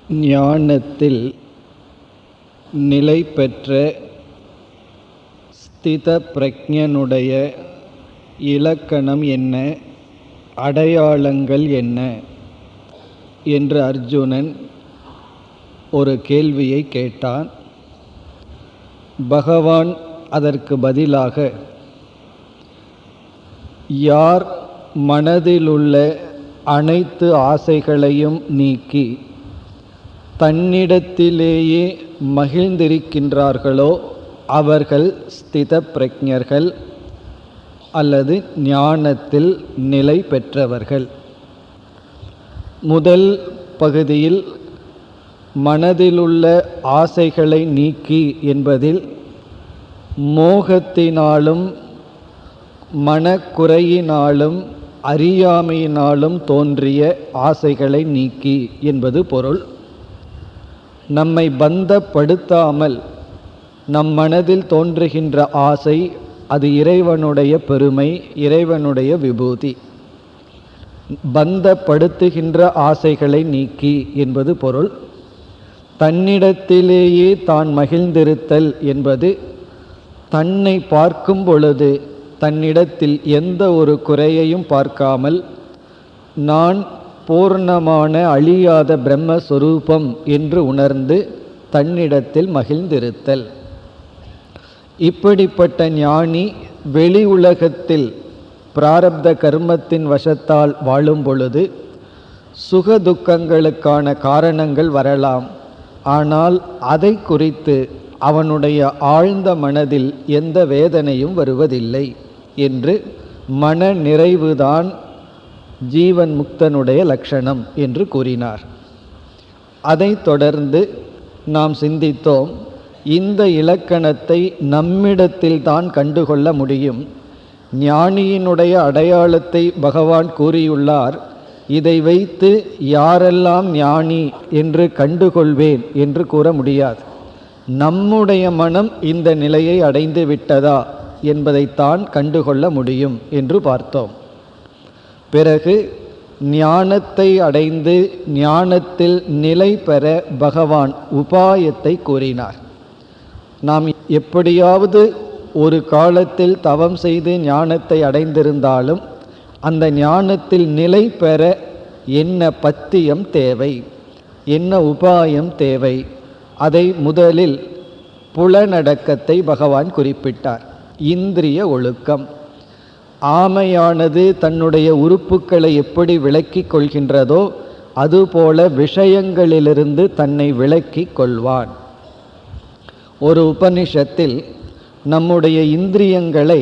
ஞானத்தில் நிலை பெற்ற ஸ்தித பிரக்ஞனுடைய இலக்கணம் என்ன, அடையாளங்கள் என்ன என்று அர்ஜுனன் ஒரு கேள்வியை கேட்டான். பகவான் அதற்கு பதிலாக, யார் மனதிலுள்ள அனைத்து ஆசைகளையும் நீக்கி தன்னிடத்திலேயே மகிழ்ந்திருக்கின்றார்களோ அவர்கள் ஸ்தித பிரக்ஞர்கள் அல்லது ஞானத்தில் நிலை பெற்றவர்கள். முதல் பகுதியில் மனதிலுள்ள ஆசைகளை நீக்கி என்பதில் மோகத்தினாலும் மனக்குறையினாலும் அறியாமையினாலும் தோன்றிய ஆசைகளை நீக்கி என்பது பொருள். நம்மை பந்தப்படுத்தாமல் நம் மனதில் தோன்றுகின்ற ஆசை, அது இறைவனுடைய பெருமை, இறைவனுடைய விபூதி. பந்தப்படுத்துகின்ற ஆசைகளை நீக்கி என்பது பொருள். தன்னிடத்திலேயே தான் மகிழ்ந்திருத்தல் என்பது, தன்னை பார்க்கும் பொழுது தன்னிடத்தில் எந்த ஒரு குறையையும் பார்க்காமல் நான் பூர்ணமான அழியாத பிரம்மஸ்வரூபம் என்று உணர்ந்து தன்னிடத்தில் மகிழ்ந்திருத்தல். இப்படிப்பட்ட ஞானி வெளி உலகத்தில் பிராரப்த கர்மத்தின் வசத்தால் வாழும் பொழுது சுகதுக்கங்களுக்கான காரணங்கள் வரலாம். ஆனால் அதை குறித்து அவனுடைய ஆழ்ந்த மனதில் எந்த வேதனையும் வருவதில்லை என்று மன நிறைவுதான் ஜீவன் முக்தனுடைய லட்சணம் என்று கூறினார். அதைத் தொடர்ந்து நாம் சிந்தித்தோம், இந்த இலக்கணத்தை நம்மிடத்தில் தான் கண்டுகொள்ள முடியும். ஞானியினுடைய அடையாளத்தை பகவான் கூறியுள்ளார். இதை வைத்து யாரெல்லாம் ஞானி என்று கண்டுகொள்வேன் என்று கூற முடியாது. நம்முடைய மனம் இந்த நிலையை அடைந்து விட்டதா என்பதைத்தான் கண்டுகொள்ள முடியும் என்று பார்த்தோம். பிறகு ஞானத்தை அடைந்து ஞானத்தில் நிலை பெற பகவான் உபாயத்தை கூறினார். நாம் எப்படியாவது ஒரு காலத்தில் தவம் செய்து ஞானத்தை அடைந்திருந்தாலும் அந்த ஞானத்தில் நிலை பெற என்ன பத்தியம் தேவை, என்ன உபாயம் தேவை, அதை முதலில் புலனடக்கத்தை பகவான் குறிப்பிட்டார். இந்திரிய ஒழுக்கம். ஆமையானது தன்னுடைய உறுப்புக்களை எப்படி விலக்கிக் கொள்கின்றதோ அதுபோல விஷயங்களிலிருந்து தன்னை விலக்கிக் கொள்வான். ஒரு உபனிஷத்தில் நம்முடைய இந்திரியங்களை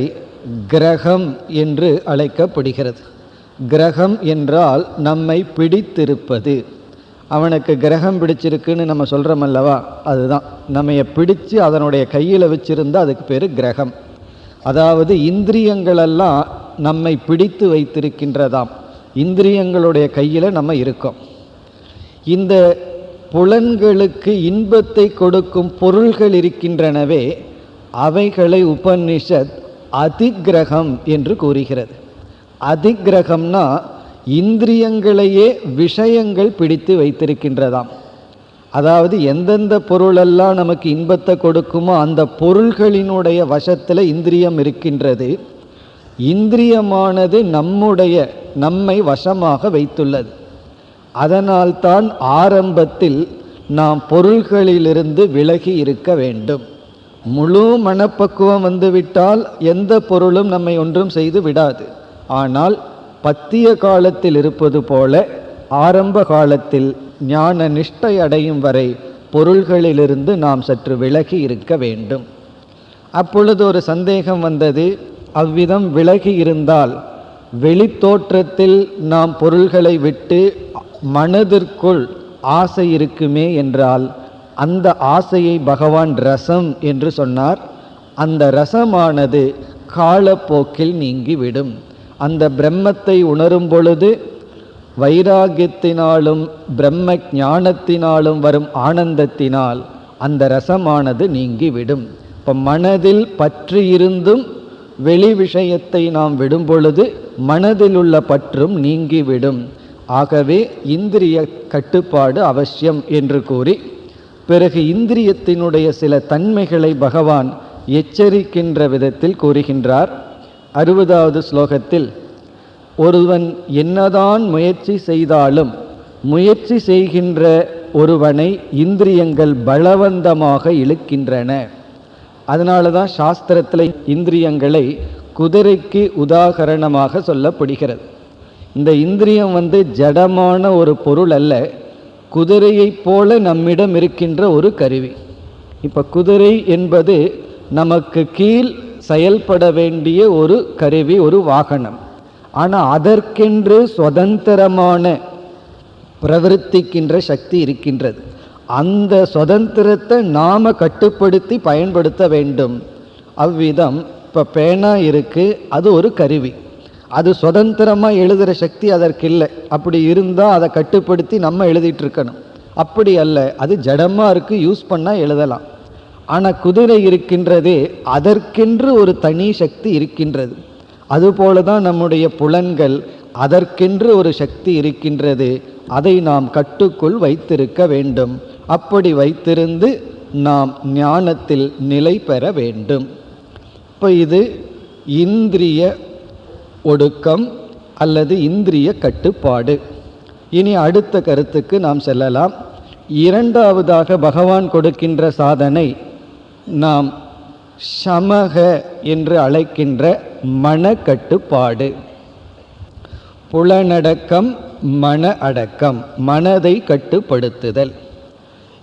கிரகம் என்று அழைக்கப்படுகிறது. கிரகம் என்றால் நம்மை பிடித்திருப்பது. அவனுக்கு கிரகம் பிடிச்சிருக்குன்னு நம்ம சொல்கிறோம் அல்லவா, அதுதான். நம்மைய பிடிச்சு அதனுடைய கையில் வச்சிருந்தா அதுக்கு பேர் கிரகம். அதாவது இந்திரியங்களெல்லாம் நம்மை பிடித்து வைத்திருக்கின்றதாம். இந்திரியங்களுடைய கையில் நம்ம இருக்கோம். இந்த புலன்களுக்கு இன்பத்தை கொடுக்கும் பொருள்கள் இருக்கின்றனவே, அவைகளை உபனிஷத் அதிகிரகம் என்று கூறுகிறது. அதிகிரகம்னா இந்திரியங்களையே விஷயங்கள் பிடித்து வைத்திருக்கின்றதாம். அதாவது எந்தெந்த பொருளெல்லாம் நமக்கு இன்பத்தை கொடுக்குமோ அந்த பொருள்களினுடைய வசத்தில் இந்திரியம் இருக்கின்றது. இந்திரியமானது நம்மை வசமாக வைத்துள்ளது. அதனால்தான் ஆரம்பத்தில் நாம் பொருள்களிலிருந்து விலகி இருக்க வேண்டும். முழு மனப்பக்குவம் வந்துவிட்டால் எந்த பொருளும் நம்மை ஒன்றும் செய்து விடாது. ஆனால் பத்திய காலத்தில் இருப்பது போல ஆரம்ப காலத்தில் ஞான நிஷ்டை அடையும் வரை பொருள்களிலிருந்து நாம் சற்று விலகி இருக்க வேண்டும். அப்பொழுது ஒரு சந்தேகம் வந்தது, அவ்விதம் விலகி இருந்தால் வெளித்தோற்றத்தில் நாம் பொருள்களை விட்டு மனதிற்குள் ஆசை இருக்குமே என்றால் அந்த ஆசையை பகவான் ரசம் என்று சொன்னார். அந்த ரசமானது காலப்போக்கில் நீங்கிவிடும். அந்த பிரம்மத்தை உணரும் பொழுது வைராகியத்தினாலும் பிரம்ம ஞானத்தினாலும் வரும் ஆனந்தத்தினால் அந்த ரசமானது நீங்கிவிடும். இப்போ மனதில் பற்று இருந்தும் வெளி விஷயத்தை நாம் விடும் பொழுது மனதில் உள்ள பற்றும் நீங்கிவிடும். ஆகவே இந்திரிய கட்டுப்பாடு அவசியம் என்று கூறி, பிறகு இந்திரியத்தினுடைய சில தன்மைகளை பகவான் எச்சரிக்கின்ற விதத்தில் கூறுகின்றார். 60வது ஸ்லோகத்தில், ஒருவன் என்னதான் முயற்சி செய்தாலும் முயற்சி செய்கின்ற ஒருவனை இந்திரியங்கள் பலவந்தமாக இழுக்கின்றன. அதனால தான் சாஸ்திரத்தில் இந்திரியங்களை குதிரைக்கு உதாகரணமாக சொல்லப்படுகிறது. இந்த இந்திரியம் ஜடமான ஒரு பொருள் அல்ல, குதிரையைப் போல நம்மிடம் இருக்கின்ற ஒரு கருவி. இப்போ குதிரை என்பது நமக்கு கீழ் செயல்பட வேண்டிய ஒரு கருவி, ஒரு வாகனம். ஆனால் அதற்கென்று சுதந்திரமான பிரவர்த்திக்கின்ற சக்தி இருக்கின்றது. அந்த சுதந்திரத்தை நாம் கட்டுப்படுத்தி பயன்படுத்த வேண்டும். அவ்விதம் இப்போ பேனா இருக்குது, அது ஒரு கருவி. அது சுதந்திரமாக எழுதுகிற சக்தி அதற்கு இல்லை. அப்படி இருந்தால் அதை கட்டுப்படுத்தி நம்ம எழுதிட்டு இருக்கணும். அப்படி அல்ல, அது ஜடமாக இருக்குது, யூஸ் பண்ணால் எழுதலாம். ஆனால் குதிரை இருக்கின்றதே, அதற்கென்று ஒரு தனி சக்தி இருக்கின்றது. அதுபோல தான் நம்முடைய புலன்கள், அதற்கென்று ஒரு சக்தி இருக்கின்றது. அதை நாம் கட்டுக்குள் வைத்திருக்க வேண்டும். அப்படி வைத்திருந்து நாம் ஞானத்தில் நிலை பெற வேண்டும். இப்போ இது இந்திரிய ஒடுக்கம் அல்லது இந்திரிய கட்டுப்பாடு. இனி அடுத்த கருத்துக்கு நாம் செல்லலாம். இரண்டாவதாக பகவான் கொடுக்கின்ற சாதனை நாம் சமக என்று அழைக்கின்ற மனக்கட்டுப்பாடு. புலனடக்கம், மன அடக்கம், மனதை கட்டுப்படுத்துதல்.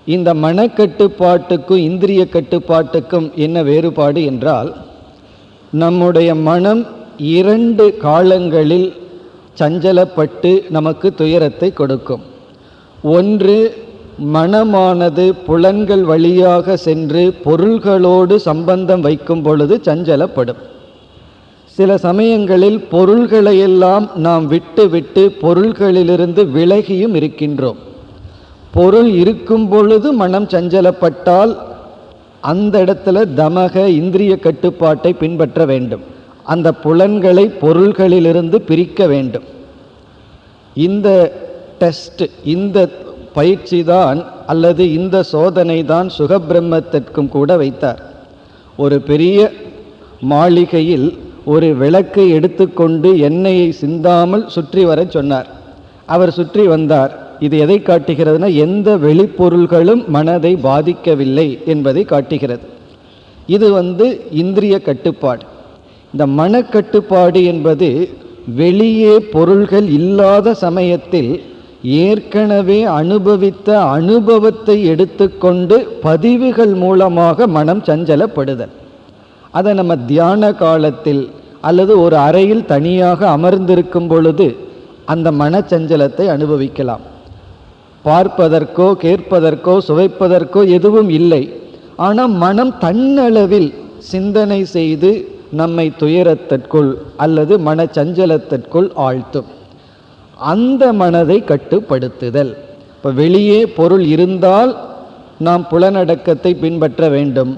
இந்த மனக்கட்டுப்பாட்டுக்கும் இந்திரிய கட்டுப்பாட்டுக்கும் என்ன வேறுபாடு என்றால், நம்முடைய மனம் 2 காலங்களில் சஞ்சலப்பட்டு நமக்கு துயரத்தை கொடுக்கும். ஒன்று, மனமானது புலன்கள் வழியாக சென்று பொருள்களோடு சம்பந்தம் வைக்கும் பொழுது சஞ்சலப்படும். சில சமயங்களில் பொருள்களையெல்லாம் நாம் விட்டு விட்டு பொருள்களிலிருந்து விலகியும் இருக்கின்றோம். பொருள் இருக்கும் பொழுது மனம் சஞ்சலப்பட்டால் அந்த இடத்துல தமக இந்திரிய கட்டுப்பாட்டை பின்பற்ற வேண்டும். அந்த புலன்களை பொருள்களிலிருந்து பிரிக்க வேண்டும். இந்த டெஸ்ட், இந்த பயிற்சி தான் அல்லது இந்த சோதனை தான் சுகபிரம்மத்திற்கும் கூட வைத்தார். ஒரு பெரிய மாளிகையில் ஒரு விளக்கை எடுத்துக்கொண்டு எண்ணெயை சிந்தாமல் சுற்றி வர சொன்னார். அவர் சுற்றி வந்தார். இது எதை காட்டுகிறதுனா, எந்த வெளிப்பொருள்களும் மனதை பாதிக்கவில்லை என்பதை காட்டுகிறது. இது இந்திரிய கட்டுப்பாடு. இந்த மனக்கட்டுப்பாடு என்பது வெளியே பொருள்கள் இல்லாத சமயத்தில் ஏற்கனவே அனுபவித்த அனுபவத்தை எடுத்துக்கொண்டு பதிவுகள் மூலமாக மனம் சஞ்சலப்படுதல். அதை நம்ம தியான காலத்தில் அல்லது ஒரு அறையில் தனியாக அமர்ந்திருக்கும் பொழுது அந்த மனச்சஞ்சலத்தை அனுபவிக்கலாம். பார்ப்பதற்கோ கேட்பதற்கோ சுவைப்பதற்கோ எதுவும் இல்லை. ஆனால் மனம் தன்னளவில் சிந்தனை செய்து நம்மை துயரத்திற்குள் அல்லது மனச்சஞ்சலத்திற்குள் ஆழ்த்தும். அந்த மனதை கட்டுப்படுத்துதல். இப்போ வெளியே பொருள் இருந்தால் நாம் புலனடக்கத்தை பின்பற்ற வேண்டும்.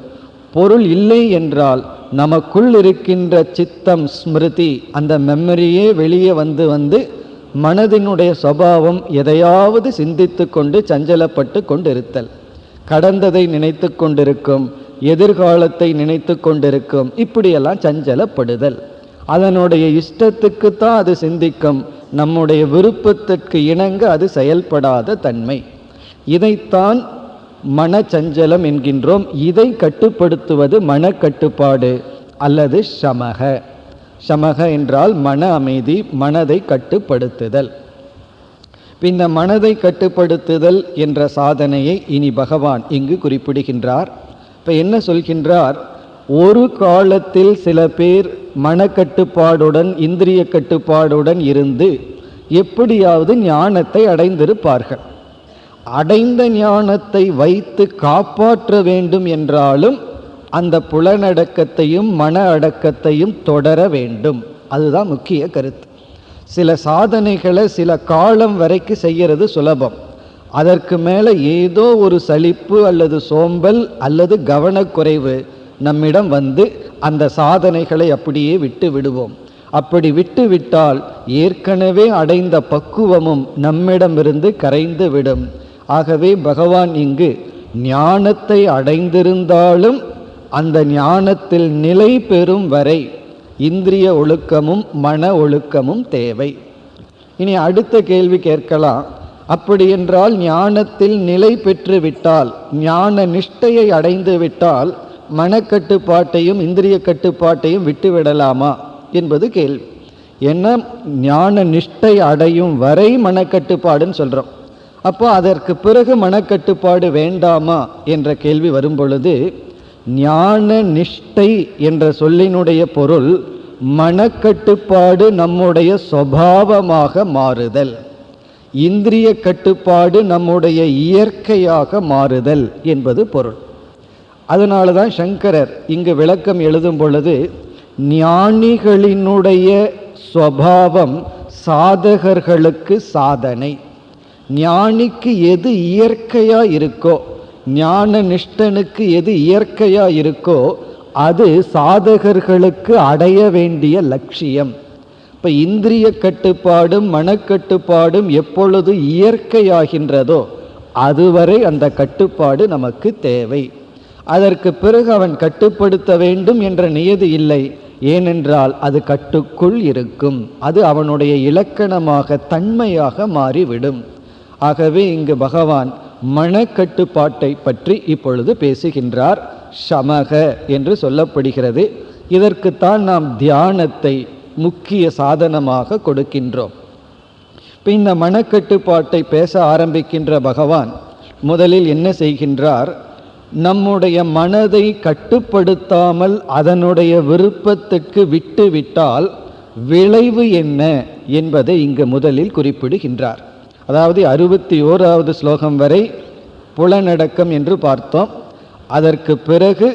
பொருள் இல்லை என்றால் நமக்குள் இருக்கின்ற சித்தம், ஸ்மிருதி, அந்த மெமரியே வெளியே வந்து மனதினுடைய சுபாவம் எதையாவது சிந்தித்து கொண்டு சஞ்சலப்பட்டு கொண்டிருத்தல். கடந்ததை நினைத்து கொண்டிருக்கும், எதிர்காலத்தை நினைத்து கொண்டிருக்கும், இப்படியெல்லாம் சஞ்சலப்படுதல். அதனுடைய இஷ்டத்துக்குத்தான் அது சிந்திக்கும், நம்முடைய விருப்பத்திற்கு இணங்க அது செயல்படாத தன்மை. இதைத்தான் மனச்சஞ்சலம் என்கின்றோம். இதை கட்டுப்படுத்துவது மனக்கட்டுப்பாடு அல்லது சமக. சமக என்றால் மன அமைதி, மனதை கட்டுப்படுத்துதல். இந்த மனதை கட்டுப்படுத்துதல் என்ற சாதனையை இனி பகவான் இங்கு குறிப்பிடுகின்றார். இப்போ என்ன சொல்கின்றார்? ஒரு காலத்தில் சில பேர் மனக்கட்டுப்பாடுடன் இந்திரிய கட்டுப்பாடுடன் இருந்து எப்படியாவது ஞானத்தை அடைந்திருப்பார்கள். அடைந்த ஞானத்தை வைத்து காப்பாற்ற வேண்டும் என்றாலும் அந்த புலனடக்கத்தையும் மன அடக்கத்தையும் தொடர வேண்டும். அதுதான் முக்கிய கருத்து. சில சாதனைகளை சில காலம் வரைக்கும் செய்கிறது சுலபம். அதற்கு மேலே ஏதோ ஒரு சலிப்பு அல்லது சோம்பல் அல்லது கவனக்குறைவு நம்மிடம் அந்த சாதனைகளை அப்படியே விட்டு விடுவோம். அப்படி விட்டுவிட்டால் ஏற்கனவே அடைந்த பக்குவமும் நம்மிடமிருந்து கரைந்து விடும். ஆகவே பகவான் இங்கு ஞானத்தை அடைந்திருந்தாலும் அந்த ஞானத்தில் நிலை பெறும் வரை இந்திரிய ஒழுக்கமும் மன ஒழுக்கமும் தேவை. இனி அடுத்த கேள்வி கேட்கலாம், அப்படி என்றால் ஞானத்தில் நிலை பெற்று விட்டால், ஞான நிஷ்டையை அடைந்து விட்டால் மனக்கட்டுப்பாட்டையும் இந்திரிய கட்டுப்பாட்டையும் விட்டுவிடலாமா என்பது கேள்வி. ஏன்னா ஞான நிஷ்டை அடையும் வரை மனக்கட்டுப்பாடுன்னு சொல்கிறோம். அப்போ அதற்கு பிறகு மனக்கட்டுப்பாடு வேண்டாமா என்ற கேள்வி வரும் பொழுது, ஞான நிஷ்டை என்ற சொல்லினுடைய பொருள் மனக்கட்டுப்பாடு நம்முடைய சுபாவமாக மாறுதல், இந்திரிய கட்டுப்பாடு நம்முடைய இயற்கையாக மாறுதல் என்பது பொருள். அதனால தான் சங்கரர் இங்கு விளக்கம் எழுதும் பொழுது, ஞானிகளினுடைய சுபாவம் சாதகர்களுக்கு சாதனை. ஞானிக்கு எது இயற்கையா இருக்கோ, ஞான நிஷ்டனுக்கு எது இயற்கையா இருக்கோ அது சாதகர்களுக்கு அடைய வேண்டிய லட்சியம். இப்போ இந்திரிய கட்டுப்பாடும் மனக்கட்டுப்பாடும் எப்பொழுது இயற்கையாகின்றதோ அதுவரை அந்த கட்டுப்பாடு நமக்கு தேவை. அதற்கு பிறகு அவன் கட்டுப்படுத்த வேண்டும் என்ற நியதி இல்லை. ஏனென்றால் அது கட்டுக்குள் இருக்கும், அது அவனுடைய இலக்கணமாக தன்மையாக மாறிவிடும். ஆகவே இங்கு பகவான் மனக்கட்டுப்பாட்டை பற்றி இப்பொழுது பேசுகின்றார். சமக என்று சொல்லப்படுகிறது. இதற்குத்தான் நாம் தியானத்தை முக்கிய சாதனமாக கொடுக்கின்றோம். இப்போ இந்த மனக்கட்டுப்பாட்டை பேச ஆரம்பிக்கின்ற பகவான் முதலில் என்ன செய்கின்றார், நம்முடைய மனதை கட்டுப்படுத்தாமல் அதனுடைய விருப்பத்துக்கு விட்டு விட்டால் விளைவு என்ன என்பதை இங்கு முதலில் குறிப்பிடுகின்றார். அதாவது 61வது ஸ்லோகம் வரை புலனடக்கம் என்று பார்த்தோம். அதற்கு பிறகு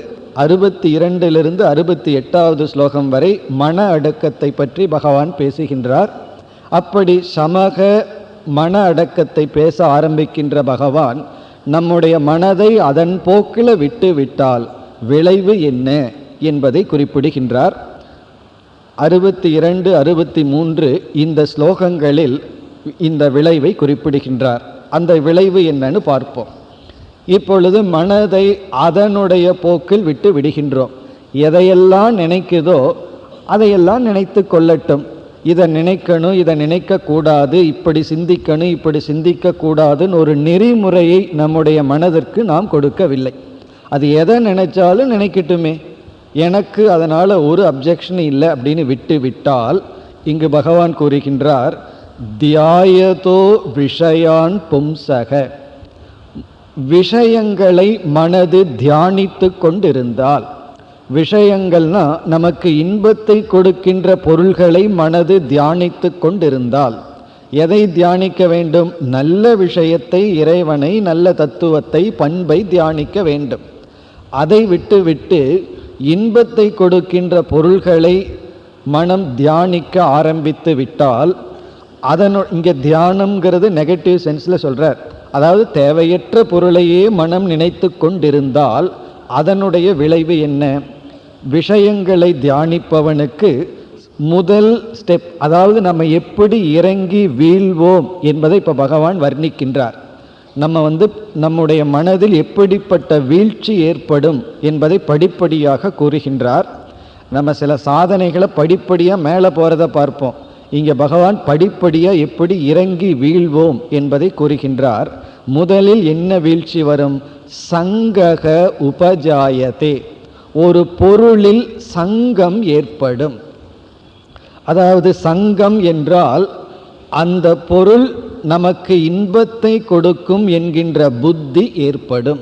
62லிருந்து 68வது ஸ்லோகம் வரை மன அடக்கத்தை பற்றி பகவான் பேசுகின்றார். அப்படி சமக மன அடக்கத்தை பேச ஆரம்பிக்கின்ற பகவான் நம்முடைய மனதை அதன் போக்கில் விட்டு விட்டால் விளைவு என்ன என்பதை குறிப்பிடுகின்றார். 62, 63 இந்த ஸ்லோகங்களில் இந்த விளைவை குறிப்பிடுகின்றார். அந்த விளைவு என்னன்னு பார்ப்போம். இப்பொழுது மனதை அதனுடைய போக்கில் விட்டு விடுகின்றோம். எதையெல்லாம் நினைக்குதோ அதையெல்லாம் நினைத்து கொள்ளட்டும். இதை நினைக்கணும், இதை நினைக்கக்கூடாது, இப்படி சிந்திக்கணும், இப்படி சிந்திக்கக்கூடாதுன்னு ஒரு நெறிமுறையை நம்முடைய மனதிற்கு நாம் கொடுக்கவில்லை. அது எதை நினைச்சாலும் நினைக்கட்டுமே, எனக்கு அதனால் ஒரு அப்ஜெக்ஷன் இல்லை அப்படின்னு விட்டு விட்டால், இங்கு பகவான் கூறுகின்றார், தியாயதோ விஷயான் பும்சக, விஷயங்களை மனது தியானித்து கொண்டிருந்தால், விஷயங்கள்னா நமக்கு இன்பத்தை கொடுக்கின்ற பொருள்களை மனது தியானித்து கொண்டிருந்தால், எதை தியானிக்க வேண்டும், நல்ல விஷயத்தை, இறைவனை, நல்ல தத்துவத்தை, பண்பை தியானிக்க வேண்டும். அதை விட்டு இன்பத்தை கொடுக்கின்ற பொருள்களை மனம் தியானிக்க ஆரம்பித்து விட்டால், இங்கே தியானம்ங்கிறது நெகட்டிவ் சென்ஸில் சொல்கிறார். அதாவது தேவையற்ற பொருளையே மனம் நினைத்து கொண்டிருந்தால் அதனுடைய விளைவு என்ன? விஷயங்களை தியானிப்பவனுக்கு முதல் ஸ்டெப், அதாவது நம்ம எப்படி இறங்கி வீழ்வோம் என்பதை இப்போ பகவான் வர்ணிக்கின்றார். நம்ம நம்முடைய மனதில் எப்படிப்பட்ட வீழ்ச்சி ஏற்படும் என்பதை படிப்படியாக கூறுகின்றார். நம்ம சில சாதனைகளை படிப்படியாக மேலே போகிறத பார்ப்போம். இங்கே பகவான் படிப்படியாக எப்படி இறங்கி வீழ்வோம் என்பதை கூறுகின்றார். முதலில் என்ன வீழ்ச்சி வரும்? சங்கக உபஜாயதே, ஒரு பொருளில் சங்கம் ஏற்படும். அதாவது சங்கம் என்றால் அந்த பொருள் நமக்கு இன்பத்தை கொடுக்கும் என்கின்ற புத்தி ஏற்படும்.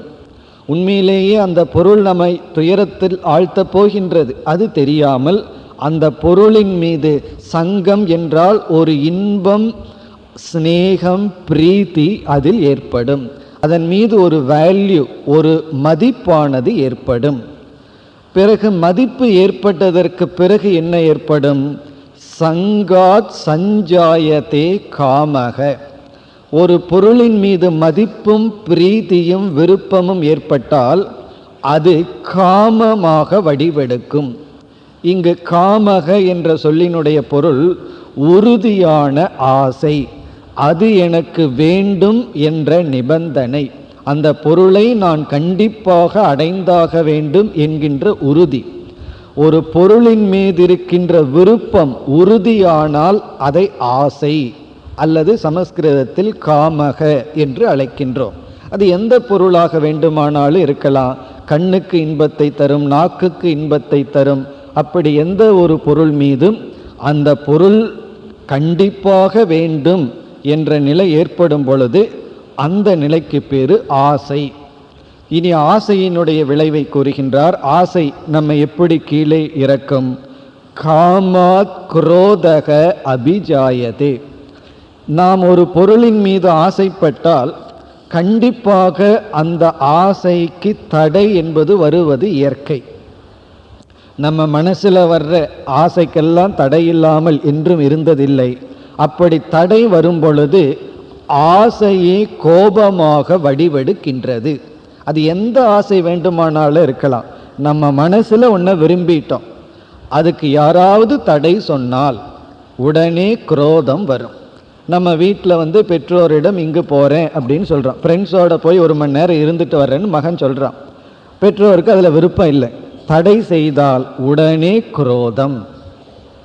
உண்மையிலேயே அந்த பொருள் நம்மை துயரத்தில் ஆழ்த்தப் போகின்றது, அது தெரியாமல் அந்த பொருளின் மீது சங்கம் என்றால் ஒரு இன்பம், ஸ்நேகம், பிரீத்தி அதில் ஏற்படும். அதன் மீது ஒரு வேல்யூ, ஒரு மதிப்பானது ஏற்படும். பிறகு மதிப்பு ஏற்பட்டதற்கு பிறகு என்ன ஏற்படும்? சங்காத் சஞ்சாயதே காமக, ஒரு பொருளின் மீது மதிப்பும் பிரீதியும் விருப்பமும் ஏற்பட்டால் அது காமமாக வடிவெடுக்கும். இங்கு காமக என்ற சொல்லினுடைய பொருள் உறுதியான ஆசை, அது எனக்கு வேண்டும் என்ற நிபந்தனை, அந்த பொருளை நான் கண்டிப்பாக அடைந்தாக வேண்டும் என்கின்ற உறுதி. ஒரு பொருளின் மீது இருக்கின்ற விருப்பம் உறுதியானால் அதை ஆசை அல்லது சமஸ்கிருதத்தில் காமக என்று அழைக்கின்றோம். அது எந்த பொருளாக வேண்டுமானாலும் இருக்கலாம். கண்ணுக்கு இன்பத்தை தரும், நாக்குக்கு இன்பத்தை தரும், அப்படி எந்த ஒரு பொருள் மீதும் அந்த பொருள் கண்டிப்பாக வேண்டும் என்ற நிலை ஏற்படும் பொழுது அந்த நிலைக்கு பேரு ஆசை. இனி ஆசையினுடைய விளைவை கூறுகின்றார். ஆசை நம்மை எப்படி கீழே இறக்கும்? காமாத் குரோதக அபிஜாயதே. நாம் ஒரு பொருளின் மீது ஆசைப்பட்டால் கண்டிப்பாக அந்த ஆசைக்கு தடை என்பது வருவது இயற்கை. நம்ம மனசில் வர்ற ஆசைக்கெல்லாம் தடை இல்லாமல் என்றும் இருந்ததில்லை. அப்படி தடை வரும் பொழுது ஆசையே கோபமாக வடிவெடுக்கின்றது. அது எந்த ஆசை வேண்டுமானாலும் இருக்கலாம். நம்ம மனசில் ஒன்றை விரும்பிட்டோம், அதுக்கு யாராவது தடை சொன்னால் உடனே குரோதம் வரும். நம்ம வீட்டில் பெற்றோரிடம் இங்கு போகிறேன் அப்படின்னு சொல்கிறோம், ஃப்ரெண்ட்ஸோட போய் 1 மணி நேரம் இருந்துட்டு வர்றேன்னு மகன் சொல்கிறான். பெற்றோருக்கு அதில் விருப்பம் இல்லை. தடை செய்தால் உடனே குரோதம்.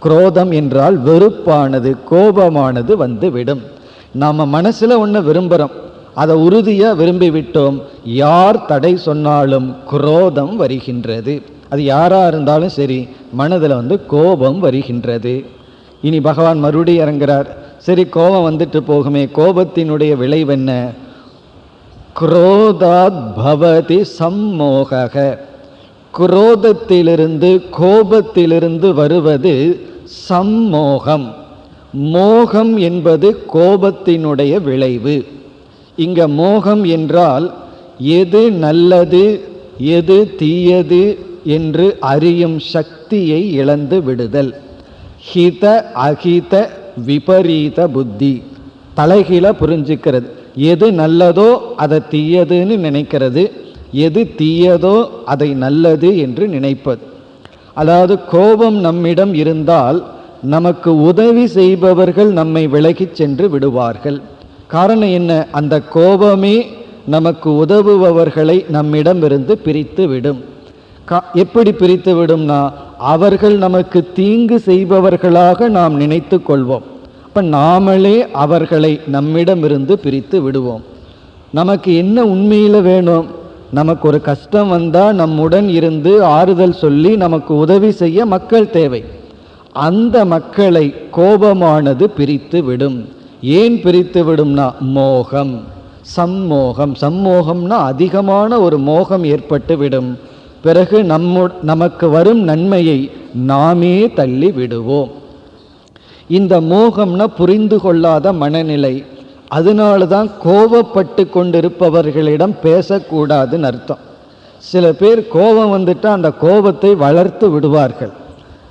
குரோதம் என்றால் வெறுப்பானது, கோபமானது விடும். நாம் மனசில் ஒன்று விரும்புகிறோம், அதை உறுதியாக விரும்பி விட்டோம், யார் தடை சொன்னாலும் குரோதம் வருகின்றது. அது யாராக இருந்தாலும் சரி, மனதில் கோபம் வருகின்றது. இனி பகவான் மறுபடியும் இறங்குறார். சரி, கோபம் வந்துட்டு போகுமே, கோபத்தினுடைய விளைவென்ன? குரோதாத் பவதி சம்மோக. குரோதத்திலிருந்து கோபத்திலிருந்து வருவது சம்மோகம். மோகம் என்பது கோபத்தினுடைய விளைவு. இங்க மோகம் என்றால் எது நல்லது எது தீயது என்று அறியும் சக்தியை இழந்து விடுதல். ஹித அஹித விபரீத புத்தி, தலைகீழ புரிஞ்சுக்கிறது. எது நல்லதோ அதை தீயதுன்னு நினைக்கிறது, எது தீயதோ அதை நல்லது என்று நினைப்பது. அதாவது கோபம் நம்மிடம் இருந்தால் நமக்கு உதவி செய்பவர்கள் நம்மை விலகி சென்று விடுவார்கள். காரணம் என்ன? அந்த கோபமே நமக்கு உதவுபவர்களை நம்மிடமிருந்து பிரித்து விடும். எப்படி பிரித்து விடும்னா, அவர்கள் நமக்கு தீங்கு செய்பவர்களாக நாம் நினைத்து கொள்வோம். அப்போ நாமளே அவர்களை நம்மிடமிருந்து பிரித்து விடுவோம். நமக்கு என்ன உண்மையில் வேணும்? நமக்கு ஒரு கஷ்டம் வந்தால் நம்முடன் இருந்து ஆறுதல் சொல்லி நமக்கு உதவி செய்ய மக்கள் தேவை. அந்த மக்களை கோபமானது பிரித்து விடும். ஏன் பிரித்து விடும்னா மோகம், சம்மோகம். சம்மோகம்னா அதிகமான ஒரு மோகம் ஏற்பட்டு விடும். பிறகு நமக்கு வரும் நன்மையை நாமே தள்ளி விடுவோம். இந்த மோகம்னா புரிந்து கொள்ளாத மனநிலை. அதனால தான் கோபப்பட்டு கொண்டிருப்பவர்களிடம் பேசக்கூடாதுன்னு அர்த்தம். சில பேர் கோபம் வந்துட்டால் அந்த கோபத்தை வளர்த்து விடுவார்கள்.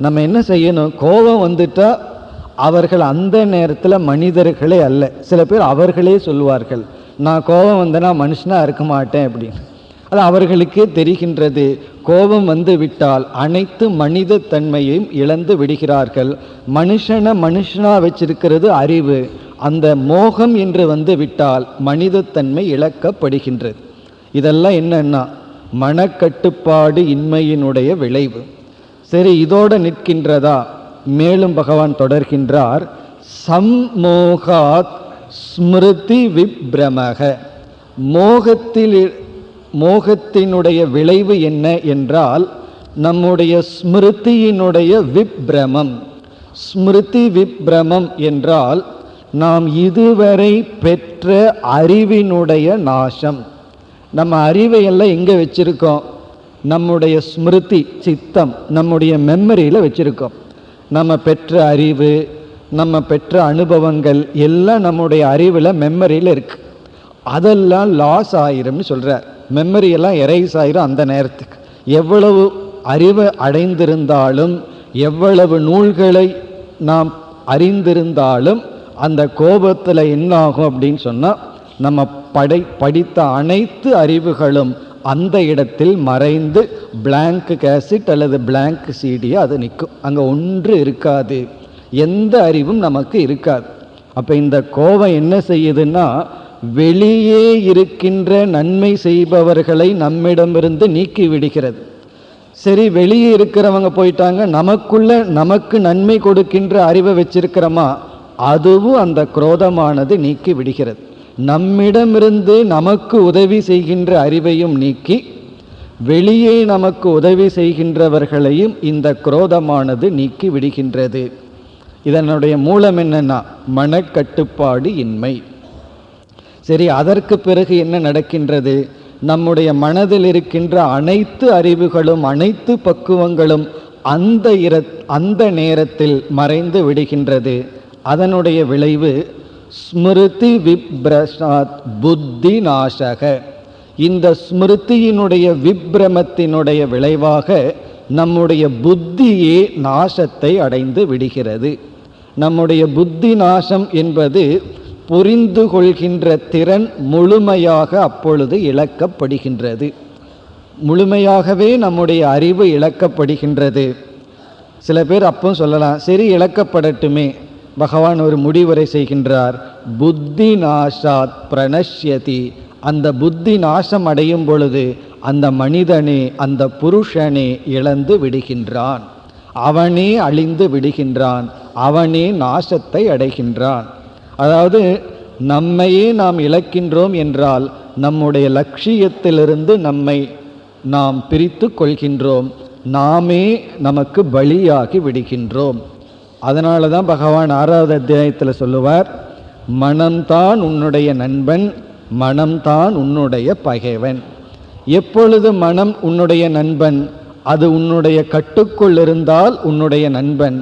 நம்ம என்ன செய்யணும்? கோபம் வந்துட்டால் அவர்கள் அந்த நேரத்தில் மனிதர்களே அல்ல. சில பேர் அவர்களே சொல்லுவார்கள், நான் கோபம் வந்தேன்னா மனுஷனாக இருக்க மாட்டேன் அப்படின்னு. அது அவர்களுக்கே தெரிகின்றது. கோபம் வந்து விட்டால் அனைத்து மனித தன்மையையும் இழந்து விடுகிறார்கள். மனுஷனா வச்சிருக்கிறது அறிவு. அந்த மோகம் என்று வந்து விட்டால் மனிதத்தன்மை இழக்கப்படுகின்றது. இதெல்லாம் என்னன்னா மனக்கட்டுப்பாடு இன்மையினுடைய விளைவு. சரி, இதோடு நிற்கின்றதா? மேலும் பகவான் தொடர்கின்றார். சம்மோகாத் ஸ்மிருதி விப்ரமக. மோகத்தினுடைய விளைவு என்ன என்றால் நம்முடைய ஸ்மிருதியினுடைய விப்ரமம். ஸ்மிருதி விப்ரமம் என்றால் நாம் இதுவரை பெற்ற அறிவினுடைய நாசம். நம்ம அறிவையெல்லாம் எங்கே வச்சிருக்கோம்? நம்முடைய ஸ்மிருதி சித்தம், நம்முடைய மெமரியில் வச்சிருக்கோம். நம்ம பெற்ற அறிவு, நம்ம பெற்ற அனுபவங்கள் எல்லாம் நம்முடைய அறிவில் மெமரியில் இருக்கு. அதெல்லாம் லாஸ் ஆயிரும்னு சொல்கிறார். மெமரியெல்லாம் எரேஸ் ஆயிரும். அந்த நேரத்துக்கு எவ்வளவு அறிவு அடைந்திருந்தாலும், எவ்வளவு நூல்களை நாம் அறிந்திருந்தாலும், அந்த கோபத்தில் என்னாகும் அப்படின்னு சொன்னால் நம்ம படித்த அனைத்து அறிவுகளும் அந்த இடத்தில் மறைந்து பிளாங்க் கேசட் அல்லது பிளாங்க் சிடியாக அது நிற்கும். அங்கே ஒன்று இருக்காது, எந்த அறிவும் நமக்கு இருக்காது. அப்போ இந்த கோபம் என்ன செய்யுதுன்னா, வெளியே இருக்கின்ற நன்மை செய்பவர்களை நம்மிடமிருந்து நீக்கி விடுகிறது. சரி, வெளியே இருக்கிறவங்க போயிட்டாங்க, நமக்குள்ள நமக்கு நன்மை கொடுக்கின்ற அறிவை வச்சிருக்கிறோமா, அதுவும் அந்த குரோதமானது நீக்கி விடுகிறது. நம்மிடமிருந்து நமக்கு உதவி செய்கின்ற அறிவையும் நீக்கி வெளியே நமக்கு உதவி செய்கின்றவர்களையும் இந்த குரோதமானது நீக்கி விடுகின்றது. இதனுடைய மூலம் என்னன்னா, மனக்கட்டுப்பாடு இன்மை. சரி, அதற்கு பிறகு என்ன நடக்கின்றது? நம்முடைய மனதில் இருக்கின்ற அனைத்து அறிவுகளும் அனைத்து பக்குவங்களும் அந்த நேரத்தில் மறைந்து விடுகின்றது. அதனுடைய விளைவு ஸ்மிருதி விப்ரசாத் புத்தி நாசக. இந்த ஸ்மிருதியினுடைய விப்ரமத்தினுடைய விளைவாக நம்முடைய புத்தியே நாசத்தை அடைந்து விடுகிறது. நம்முடைய புத்தி நாசம் என்பது புரிந்து கொள்கின்ற திறன் முழுமையாக அப்பொழுது இழக்கப்படுகின்றது. முழுமையாகவே நம்முடைய அறிவு இழக்கப்படுகின்றது. சில பேர் அப்போ சொல்லலாம், சரி இழக்கப்படட்டுமே. பகவான் ஒரு முடிவுரை செய்கின்றார், புத்தி நாசாத் பிரணஷ்யதி. அந்த புத்தி நாசம் அடையும் பொழுது அந்த மனிதனே, அந்த புருஷனே இழந்து விடுகின்றான், அவனே அழிந்து விடுகின்றான், அவனே நாசத்தை அடைகின்றான். அதாவது நம்மையே நாம் இழக்கின்றோம் என்றால் நம்முடைய லட்சியத்திலிருந்து நம்மை நாம் பிரித்து கொள்கின்றோம், நாமே நமக்கு பலியாகி விடுகின்றோம். அதனால தான் பகவான் 6வது அத்தியாயத்தில் சொல்லுவார், மனம்தான் உன்னுடைய நண்பன், மனம்தான் உன்னுடைய பகைவன். எப்பொழுது மனம் உன்னுடைய நண்பன்? அது உன்னுடைய கட்டுக்குள் இருந்தால் உன்னுடைய நண்பன்.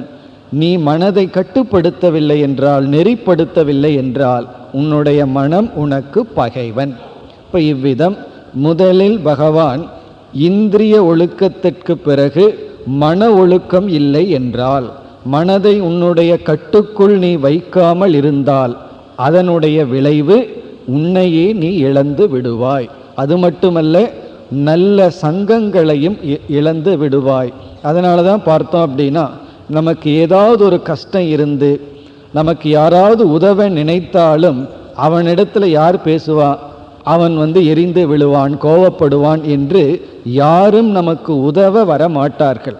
நீ மனதை கட்டுப்படுத்தவில்லை என்றால், நெறிப்படுத்தவில்லை என்றால் உன்னுடைய மனம் உனக்கு பகைவன். இப்போ இவ்விதம் முதலில் பகவான் இந்திரிய ஒழுக்கத்திற்கு பிறகு மன ஒழுக்கம் இல்லை என்றால், மனதை உன்னுடைய கட்டுக்குள் நீ வைக்காமல் இருந்தால் அதனுடைய விளைவு உன்னையே நீ இழந்து விடுவாய். அது மட்டுமல்ல, நல்ல சங்கங்களையும் இழந்து விடுவாய். அதனால தான் பார்த்தோம் அப்படின்னா, நமக்கு ஏதாவது ஒரு கஷ்டம் இருந்து நமக்கு யாராவது உதவ நினைத்தாலும் அவனிடத்தில் யார் பேசுவா? அவன் எரிந்து விழுவான், கோபப்படுவான் என்று யாரும் நமக்கு உதவ வர மாட்டார்கள்.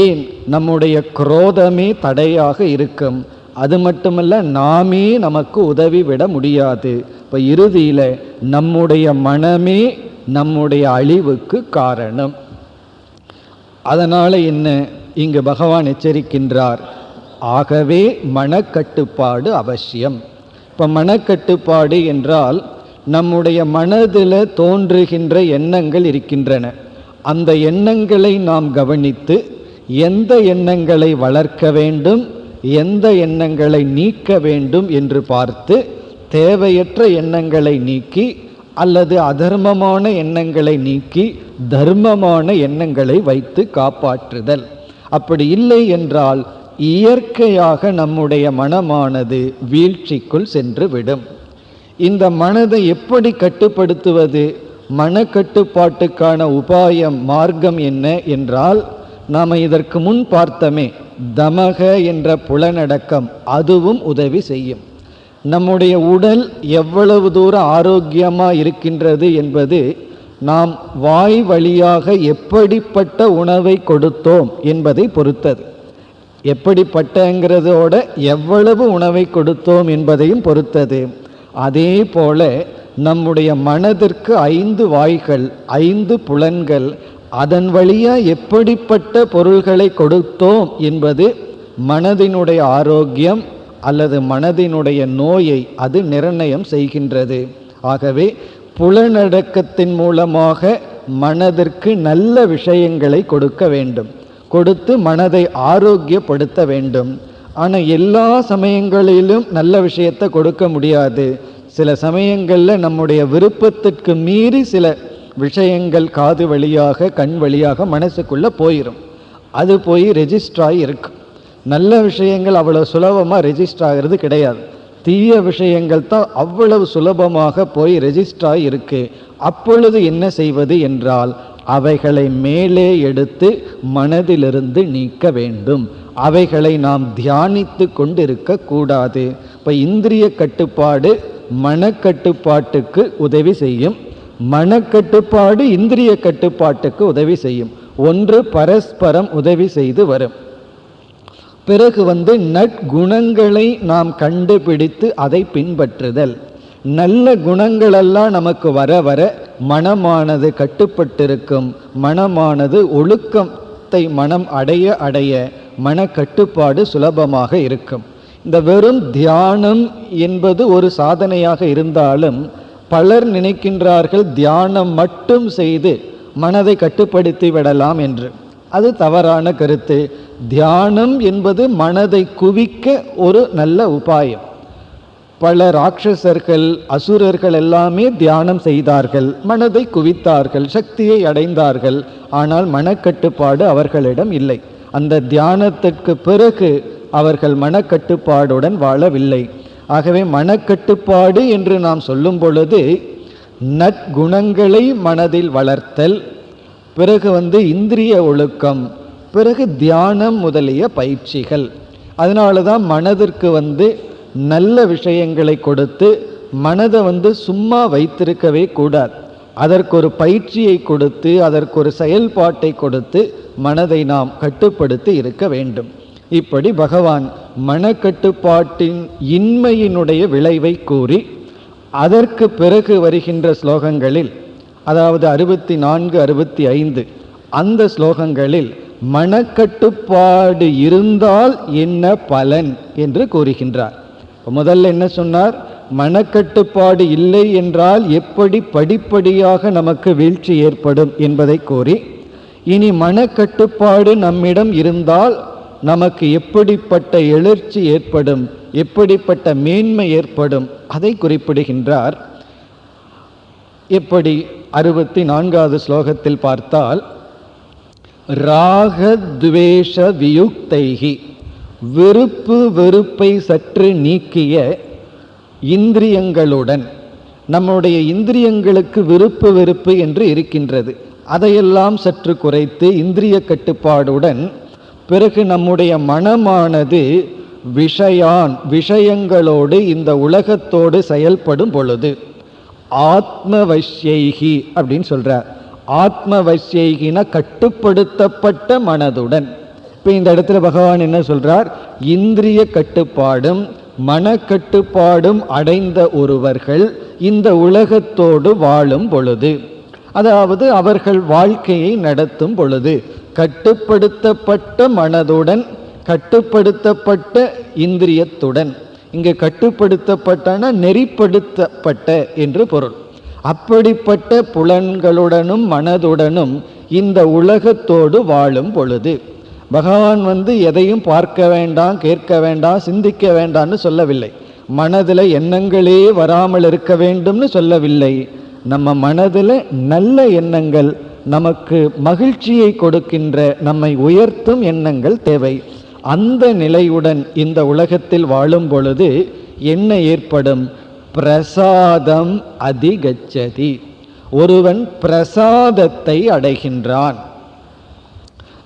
ஏன்? நம்முடைய குரோதமே தடையாக இருக்கும். அது மட்டுமல்ல, நாமே நமக்கு உதவி விட முடியாது. இப்போ இறுதியில் நம்முடைய மனமே நம்முடைய அழிவுக்கு காரணம். அதனால் என்ன, இங்கு பகவான் எச்சரிக்கின்றார், ஆகவே மனக்கட்டுப்பாடு அவசியம். இப்போ மனக்கட்டுப்பாடு என்றால் நம்முடைய மனதில் தோன்றுகின்ற எண்ணங்கள் இருக்கின்றன. அந்த எண்ணங்களை நாம் கவனித்து எந்த எண்ணங்களை வளர்க்க வேண்டும், எந்த எண்ணங்களை நீக்க வேண்டும் என்று பார்த்து தேவையற்ற எண்ணங்களை நீக்கி அல்லது அதர்மமான எண்ணங்களை நீக்கி தர்மமான எண்ணங்களை வைத்து காப்பாற்றுதல். அப்படி இல்லை என்றால் இயற்கையாக நம்முடைய மனமானது வீழ்ச்சிக்குள் சென்று விடும். இந்த மனதை எப்படி கட்டுப்படுத்துவது? மனக்கட்டுப்பாட்டுக்கான உபாயம், மார்க்கம் என்ன என்றால், நாம் இதற்கு முன் பார்த்தமே தமக என்ற புலனடக்கம், அதுவும் உதவி செய்யும். நம்முடைய உடல் எவ்வளவு தூரம் ஆரோக்கியமாக இருக்கின்றது என்பது நாம் வாய் வழியாக எப்படிப்பட்ட உணவை கொடுத்தோம் என்பதை பொறுத்தது. எப்படிப்பட்டங்கிறதோட எவ்வளவு உணவை கொடுத்தோம் என்பதையும் பொறுத்தது. அதே போல நம்முடைய மனதிற்கு 5 வாய்கள், 5 புலன்கள், அதன் வழியாக எப்படிப்பட்ட பொருள்களை கொடுத்தோம் என்பது மனதினுடைய ஆரோக்கியம் அல்லது மனதினுடைய நோயை அது நிர்ணயம் செய்கின்றது. ஆகவே புலனடக்கத்தின் மூலமாக மனதிற்கு நல்ல விஷயங்களை கொடுக்க வேண்டும், கொடுத்து மனதை ஆரோக்கியப்படுத்த வேண்டும். ஆனால் எல்லா சமயங்களிலும் நல்ல விஷயத்தை கொடுக்க முடியாது. சில சமயங்களில் நம்முடைய விருப்பத்திற்கு மீறி சில விஷயங்கள் காது வழியாக கண் வழியாக மனசுக்குள்ளே போயிடும். அது போய் ரெஜிஸ்டர் ஆகி இருக்கும். நல்ல விஷயங்கள் அவ்வளோ சுலபமாக ரெஜிஸ்டர் ஆகிறது கிடையாது. தீய விஷயங்கள் தான் அவ்வளவு சுலபமாக போய் ரெஜிஸ்டர் ஆகி இருக்கு. அப்பொழுது என்ன செய்வது என்றால், அவைகளை மேலே எடுத்து மனதிலிருந்து நீக்க வேண்டும். அவைகளை நாம் தியானித்து கொண்டிருக்க கூடாது. இப்போ இந்திரிய கட்டுப்பாடு மனக்கட்டுப்பாட்டுக்கு உதவி செய்யும், மனக்கட்டுப்பாடு இந்திரிய கட்டுப்பாட்டுக்கு உதவி செய்யும். ஒன்று பரஸ்பரம் உதவி செய்து வரும். பிறகு நற்குணங்களை நாம் கண்டுபிடித்து அதை பின்பற்றுதல். நல்ல குணங்களெல்லாம் நமக்கு வர வர மனமானது கட்டுப்பட்டிருக்கும். மனமானது ஒழுக்கத்தை மனம் அடைய அடைய மனக்கட்டுப்பாடு சுலபமாக இருக்கும். இந்த வெறும் தியானம் என்பது ஒரு சாதனையாக இருந்தாலும் பலர் நினைக்கின்றார்கள் தியானம் மட்டும் செய்து மனதை கட்டுப்படுத்தி விடலாம் என்று. அது தவறான கருத்து. தியானம் என்பது மனதை குவிக்க ஒரு நல்ல உபாயம். பல ராட்சசர்கள் அசுரர்கள் எல்லாமே தியானம் செய்தார்கள், மனதை குவித்தார்கள், சக்தியை அடைந்தார்கள். ஆனால் மனக்கட்டுப்பாடு அவர்களிடம் இல்லை. அந்த தியானத்திற்கு பிறகு அவர்கள் மனக்கட்டுப்பாடுடன் வாழவில்லை. ஆகவே மனக்கட்டுப்பாடு என்று நாம் சொல்லும் பொழுது நற்குணங்களை மனதில் வளர்த்தல், பிறகு இந்திரிய ஒழுக்கம், பிறகு தியானம் முதலிய பயிற்சிகள். அதனால தான் மனதிற்கு நல்ல விஷயங்களை கொடுத்து மனதை சும்மா வைத்திருக்கவே கூடாது. அதற்கு ஒரு பயிற்சியை கொடுத்து அதற்கு ஒரு செயல்பாட்டை கொடுத்து மனதை நாம் கட்டுப்படுத்தி இருக்க வேண்டும். இப்படி பகவான் மனக்கட்டுப்பாட்டின் இன்மையினுடைய விளைவை கூறி அதற்கு பிறகு வருகின்ற ஸ்லோகங்களில், அதாவது 64, 65 அந்த ஸ்லோகங்களில் மனக்கட்டுப்பாடு இருந்தால் என்ன பலன் என்று கூறுகின்றார். முதல்ல என்ன சொன்னார்? மனக்கட்டுப்பாடு இல்லை என்றால் எப்படி படிப்படியாக நமக்கு வீழ்ச்சி ஏற்படும் என்பதை கூறி, இனி மனக்கட்டுப்பாடு நம்மிடம் இருந்தால் நமக்கு எப்படிப்பட்ட எழுச்சி ஏற்படும், எப்படிப்பட்ட மேன்மை ஏற்படும் அதை குறிப்பிடுகின்றார். எப்படி 64வது ஸ்லோகத்தில் பார்த்தால், ராகத்வேஷ வியுக்தைஹி, விருப்பு வெறுப்பை சற்று நீக்கிய இந்திரியங்களுடன். நம்முடைய இந்திரியங்களுக்கு விருப்பு வெறுப்பு என்று இருக்கின்றது, அதையெல்லாம் சற்று குறைத்து இந்திரிய கட்டுப்பாடுடன் பிறகு நம்முடைய மனமானது விஷயங்களோடு இந்த உலகத்தோடு செயல்படும் பொழுது ஆத்மவஷ்யைகி அப்படின்னு சொல்றார். ஆத்மவஷ்யைகின கட்டுப்படுத்தப்பட்ட மனதுடன். இப்போ இந்த இடத்துல பகவான் என்ன சொல்றார்? இந்திரிய கட்டுப்பாடும் மனக்கட்டுப்பாடும் அடைந்த ஒருவர்கள் இந்த உலகத்தோடு வாழும் பொழுது, அதாவது அவர்கள் வாழ்க்கையை நடத்தும் பொழுது கட்டுப்படுத்தப்பட்ட மனதுடன் கட்டுப்படுத்தப்பட்ட இந்திரியத்துடன். இங்கு கட்டுப்படுத்தப்பட்டன நெறிப்படுத்தப்பட்ட என்று பொருள். அப்படிப்பட்ட புலன்களுடனும் மனதுடனும் இந்த உலகத்தோடு வாழும் பொழுது பகவான் எதையும் பார்க்க வேண்டாம், கேட்க வேண்டாம், சிந்திக்க வேண்டாம்னு சொல்லவில்லை. மனதில் எண்ணங்களே வராமல் இருக்க வேண்டும்னு சொல்லவில்லை. நம்ம மனதில் நல்ல எண்ணங்கள், நமக்கு மகிழ்ச்சியை கொடுக்கின்ற, நம்மை உயர்த்தும் எண்ணங்கள் தேவை. அந்த நிலையுடன் இந்த உலகத்தில் வாழும் பொழுது என்ன ஏற்படும்? பிரசாதம் அதிகச்சதி. ஒருவன் பிரசாதத்தை அடைகின்றான்.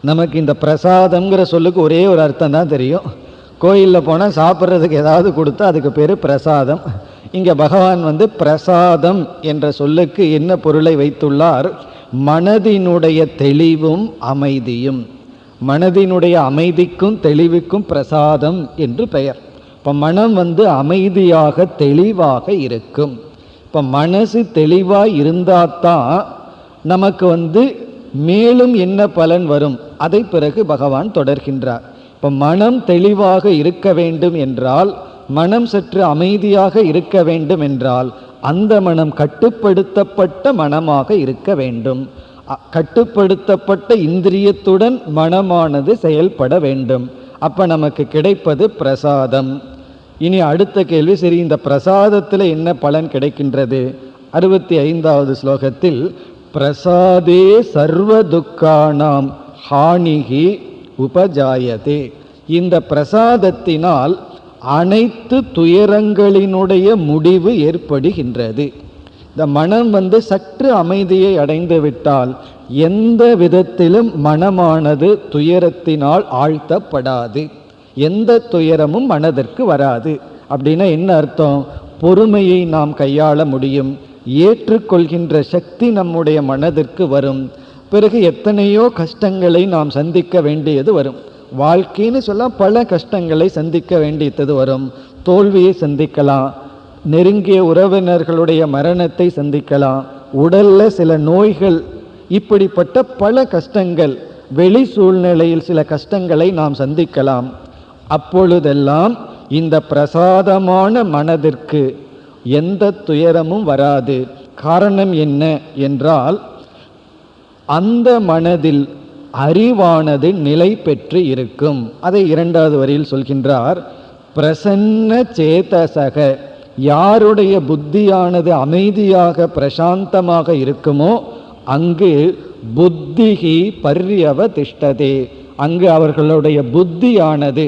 நமக்கு இந்த பிரசாதம்ங்கிற சொல்லுக்கு ஒரே ஒரு அர்த்தம் தான் தெரியும். கோயிலில் போனால் சாப்பிட்றதுக்கு ஏதாவது கொடுத்தா அதுக்கு பேர் பிரசாதம். இங்கே பகவான் பிரசாதம் என்ற சொல்லுக்கு என்ன பொருளை வைத்துள்ளார்? மனதினுடைய தெளிவும் அமைதியும். மனதினுடைய அமைதிக்கும் தெளிவுக்கும் பிரசாதம் என்று பெயர். இப்போ மனம் அமைதியாக தெளிவாக இருக்கும். இப்போ மனசு தெளிவாக இருந்தால் தான் நமக்கு மேலும் என்ன பலன் வரும் அதை பிறகு பகவான் தொடர்கின்றார். இப்போ மனம் தெளிவாக இருக்க வேண்டும் என்றால், மனம் சற்று அமைதியாக இருக்க வேண்டும் என்றால் அந்த மனம் கட்டுப்படுத்தப்பட்ட மனமாக இருக்க வேண்டும். கட்டுப்படுத்தப்பட்ட இந்திரியத்துடன் மனமானது செயல்பட வேண்டும். அப்போ நமக்கு கிடைப்பது பிரசாதம். இனி அடுத்த கேள்வி, சரி இந்த பிரசாதத்தில் என்ன பலன் கிடைக்கின்றது? 65வது ஸ்லோகத்தில் பிரசாதே சர்வ துக்கானாம் ஹானிகி உபஜாயதே. இந்த பிரசாதத்தினால் அனைத்து துயரங்களினுடைய முடிவு ஏற்படுகின்றது. இந்த மனம் சற்று அமைதியை அடைந்து விட்டால் எந்த விதத்திலும் மனமானது துயரத்தினால் ஆழ்த்தப்படாது, எந்த துயரமும் மனதிற்கு வராது. அப்படின்னா என்ன அர்த்தம்? பொறுமையை நாம் கையாள முடியும், ஏற்றுக்கொள்கின்ற சக்தி நம்முடைய மனதிற்கு வரும். பிறகு எத்தனையோ கஷ்டங்களை நாம் சந்திக்க வேண்டியது வரும். வாழ்க்கைன்னு சொல்ல பல கஷ்டங்களை சந்திக்க வேண்டியது வரும். தோல்வியை சந்திக்கலாம், நெருங்கிய உறவினர்களுடைய மரணத்தை சந்திக்கலாம், உடல்ல சில நோய்கள், இப்படிப்பட்ட பல கஷ்டங்கள், வெளி சூழ்நிலையில் சில கஷ்டங்களை நாம் சந்திக்கலாம். அப்பொழுதெல்லாம் இந்த பிரசாதமான மனதிற்கு எந்த துயரமும் வராது. காரணம் என்ன என்றால், அந்த மனதில் அறிவானது நிலை பெற்று இருக்கும். அதை இரண்டாவது வரியில் சொல்கின்றார். பிரசன்ன சேதசக, யாருடைய புத்தியானது அமைதியாக பிரசாந்தமாக இருக்குமோ அங்கு புத்திகி பர்யவதிஷ்டதே, அங்கு அவர்களுடைய புத்தியானது,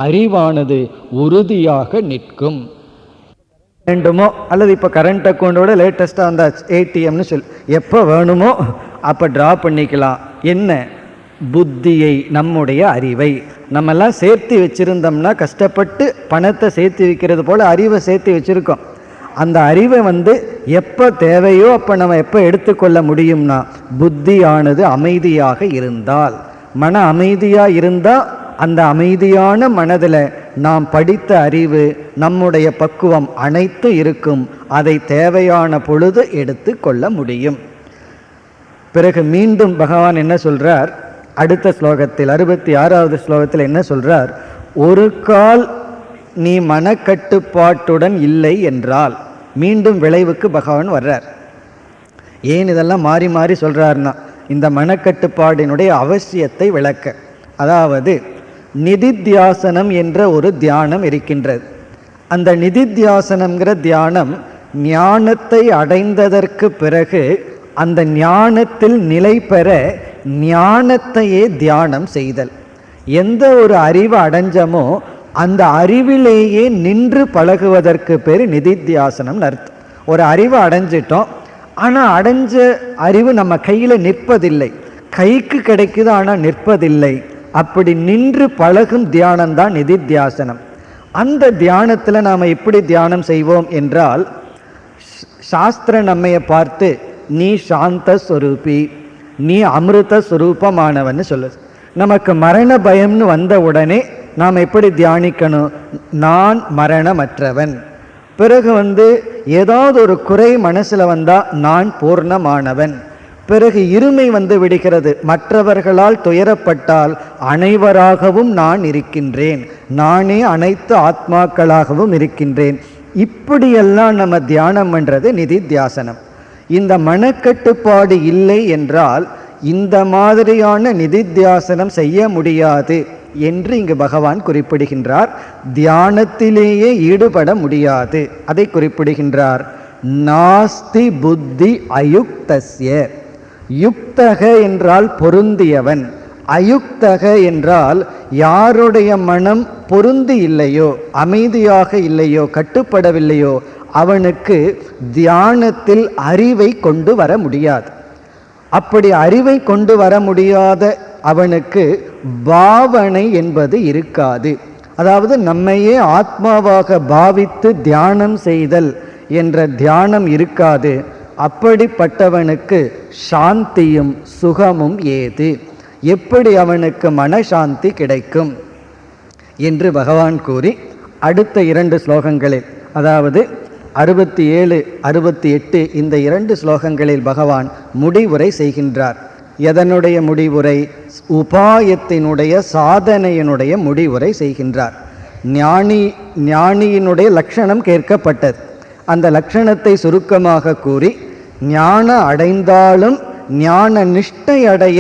அறிவானது உறுதியாக நிற்கும். வேண்டுமோ அல்லது இப்போ கரண்ட் அக்கௌண்டோட லேட்டஸ்ட்டாக அந்த ஏடிஎம்னு எப்போ வேணுமோ அப்போ ட்ரா பண்ணிக்கலாம். என்ன? புத்தியை, நம்முடைய அறிவை. நம்மெல்லாம் சேர்த்து வச்சுருந்தோம்னா, கஷ்டப்பட்டு பணத்தை சேர்த்து வைக்கிறது போல் அறிவை சேர்த்து வச்சுருக்கோம். அந்த அறிவை எப்போ தேவையோ அப்போ நம்ம எப்போ எடுத்துக்கொள்ள முடியும்னா, புத்தியானது அமைதியாக இருந்தால். மன அமைதியாக இருந்தால் அந்த அமைதியான மனதில் நாம் படித்த அறிவு, நம்முடைய பக்குவம் அனைத்து இருக்கும். அதை தேவையான பொழுது எடுத்து கொள்ள முடியும். பிறகு மீண்டும் பகவான் என்ன சொல்றார்? அடுத்த ஸ்லோகத்தில் 66வது ஸ்லோகத்தில் என்ன சொல்றார்? ஒரு கால் நீ மனக்கட்டுப்பாட்டுடன் இல்லை என்றால், மீண்டும் விளைவுக்கு பகவான் வர்றார். ஏன் இதெல்லாம் மாறி மாறி சொல்றாருன்னா, இந்த மனக்கட்டுப்பாடினுடைய அவசியத்தை விளக்க. அதாவது நிதித்தியாசனம் என்ற ஒரு தியானம் இருக்கின்றது. அந்த நிதித்தியாசனம்ங்கிற தியானம் ஞானத்தை அடைந்ததற்கு பிறகு அந்த ஞானத்தில் நிலை பெற ஞானத்தையே தியானம் செய்தல். எந்த ஒரு அறிவு அடைஞ்சமோ அந்த அறிவிலேயே நின்று பழகுவதற்கு பேர் நிதித்தியாசனம் அர்த்தம். ஒரு அறிவு அடைஞ்சிட்டோம், ஆனால் அடைஞ்ச அறிவு நம்ம கையில் நிற்பதில்லை, கைக்கு கிடைக்குது ஆனால் நிற்பதில்லை. அப்படி நின்று பழகும் தியானம்தான் நிதித்தியாசனம். அந்த தியானத்தில் நாம் எப்படி தியானம் செய்வோம் என்றால், சாஸ்திர நம்மையை பார்த்து நீ சாந்த ஸ்வரூபி, நீ அமிர்த ஸ்வரூபமானவன்னு சொல்லுது. நமக்கு மரண பயம்னு வந்த உடனே நாம் எப்படி தியானிக்கணும்? நான் மரணமற்றவன். பிறகு ஏதாவது ஒரு குறை மனசில் வந்தால் நான் பூர்ணமானவன். பிறகு இருமை விடுகிறது. மற்றவர்களால் துயரப்பட்டால் அனைவராகவும் நான் இருக்கின்றேன், நானே அனைத்து ஆத்மாக்களாகவும் இருக்கின்றேன். இப்படியெல்லாம் நம்ம தியானம் பண்ணுறது நிதித்தியாசனம். இந்த மனக்கட்டுப்பாடு இல்லை என்றால் இந்த மாதிரியான நிதித்தியாசனம் செய்ய முடியாது என்று இங்கு பகவான் குறிப்பிடுகின்றார். தியானத்திலேயே ஈடுபட முடியாது, அதை குறிப்பிடுகின்றார். நாஸ்தி புத்தி அயுக்தஸ்ய. யுக்தக என்றால் பொருந்தியவன், அயுக்தக என்றால் யாருடைய மனம் பொருந்தி இல்லையோ, அமைதியாக இல்லையோ, கட்டுப்படவில்லையோ, அவனுக்கு தியானத்தில் அறிவை கொண்டு வர முடியாது. அப்படி அறிவை கொண்டு வர முடியாத அவனுக்கு பாவனை என்பது இருக்காது. அதாவது நம்மையே ஆத்மாவாக பாவித்து தியானம் செய்தல் என்ற தியானம் இருக்காது. அப்படிப்பட்டவனுக்கு சாந்தியும் சுகமும் ஏது? எப்படி அவனுக்கு மனசாந்தி கிடைக்கும் என்று பகவான் கூறி அடுத்த 2 ஸ்லோகங்களில், அதாவது 67, 68 இந்த 2 ஸ்லோகங்களில் பகவான் முடிவுரை செய்கின்றார். எதனுடைய முடிவுரை? உபாயத்தினுடைய, சாதனையினுடைய முடிவுரை செய்கின்றார். ஞானியினுடைய லட்சணம் கேட்கப்பட்டது. அந்த லட்சணத்தை சுருக்கமாக கூறி, ஞான அடைந்தாலும் ஞான நிஷ்டை அடைய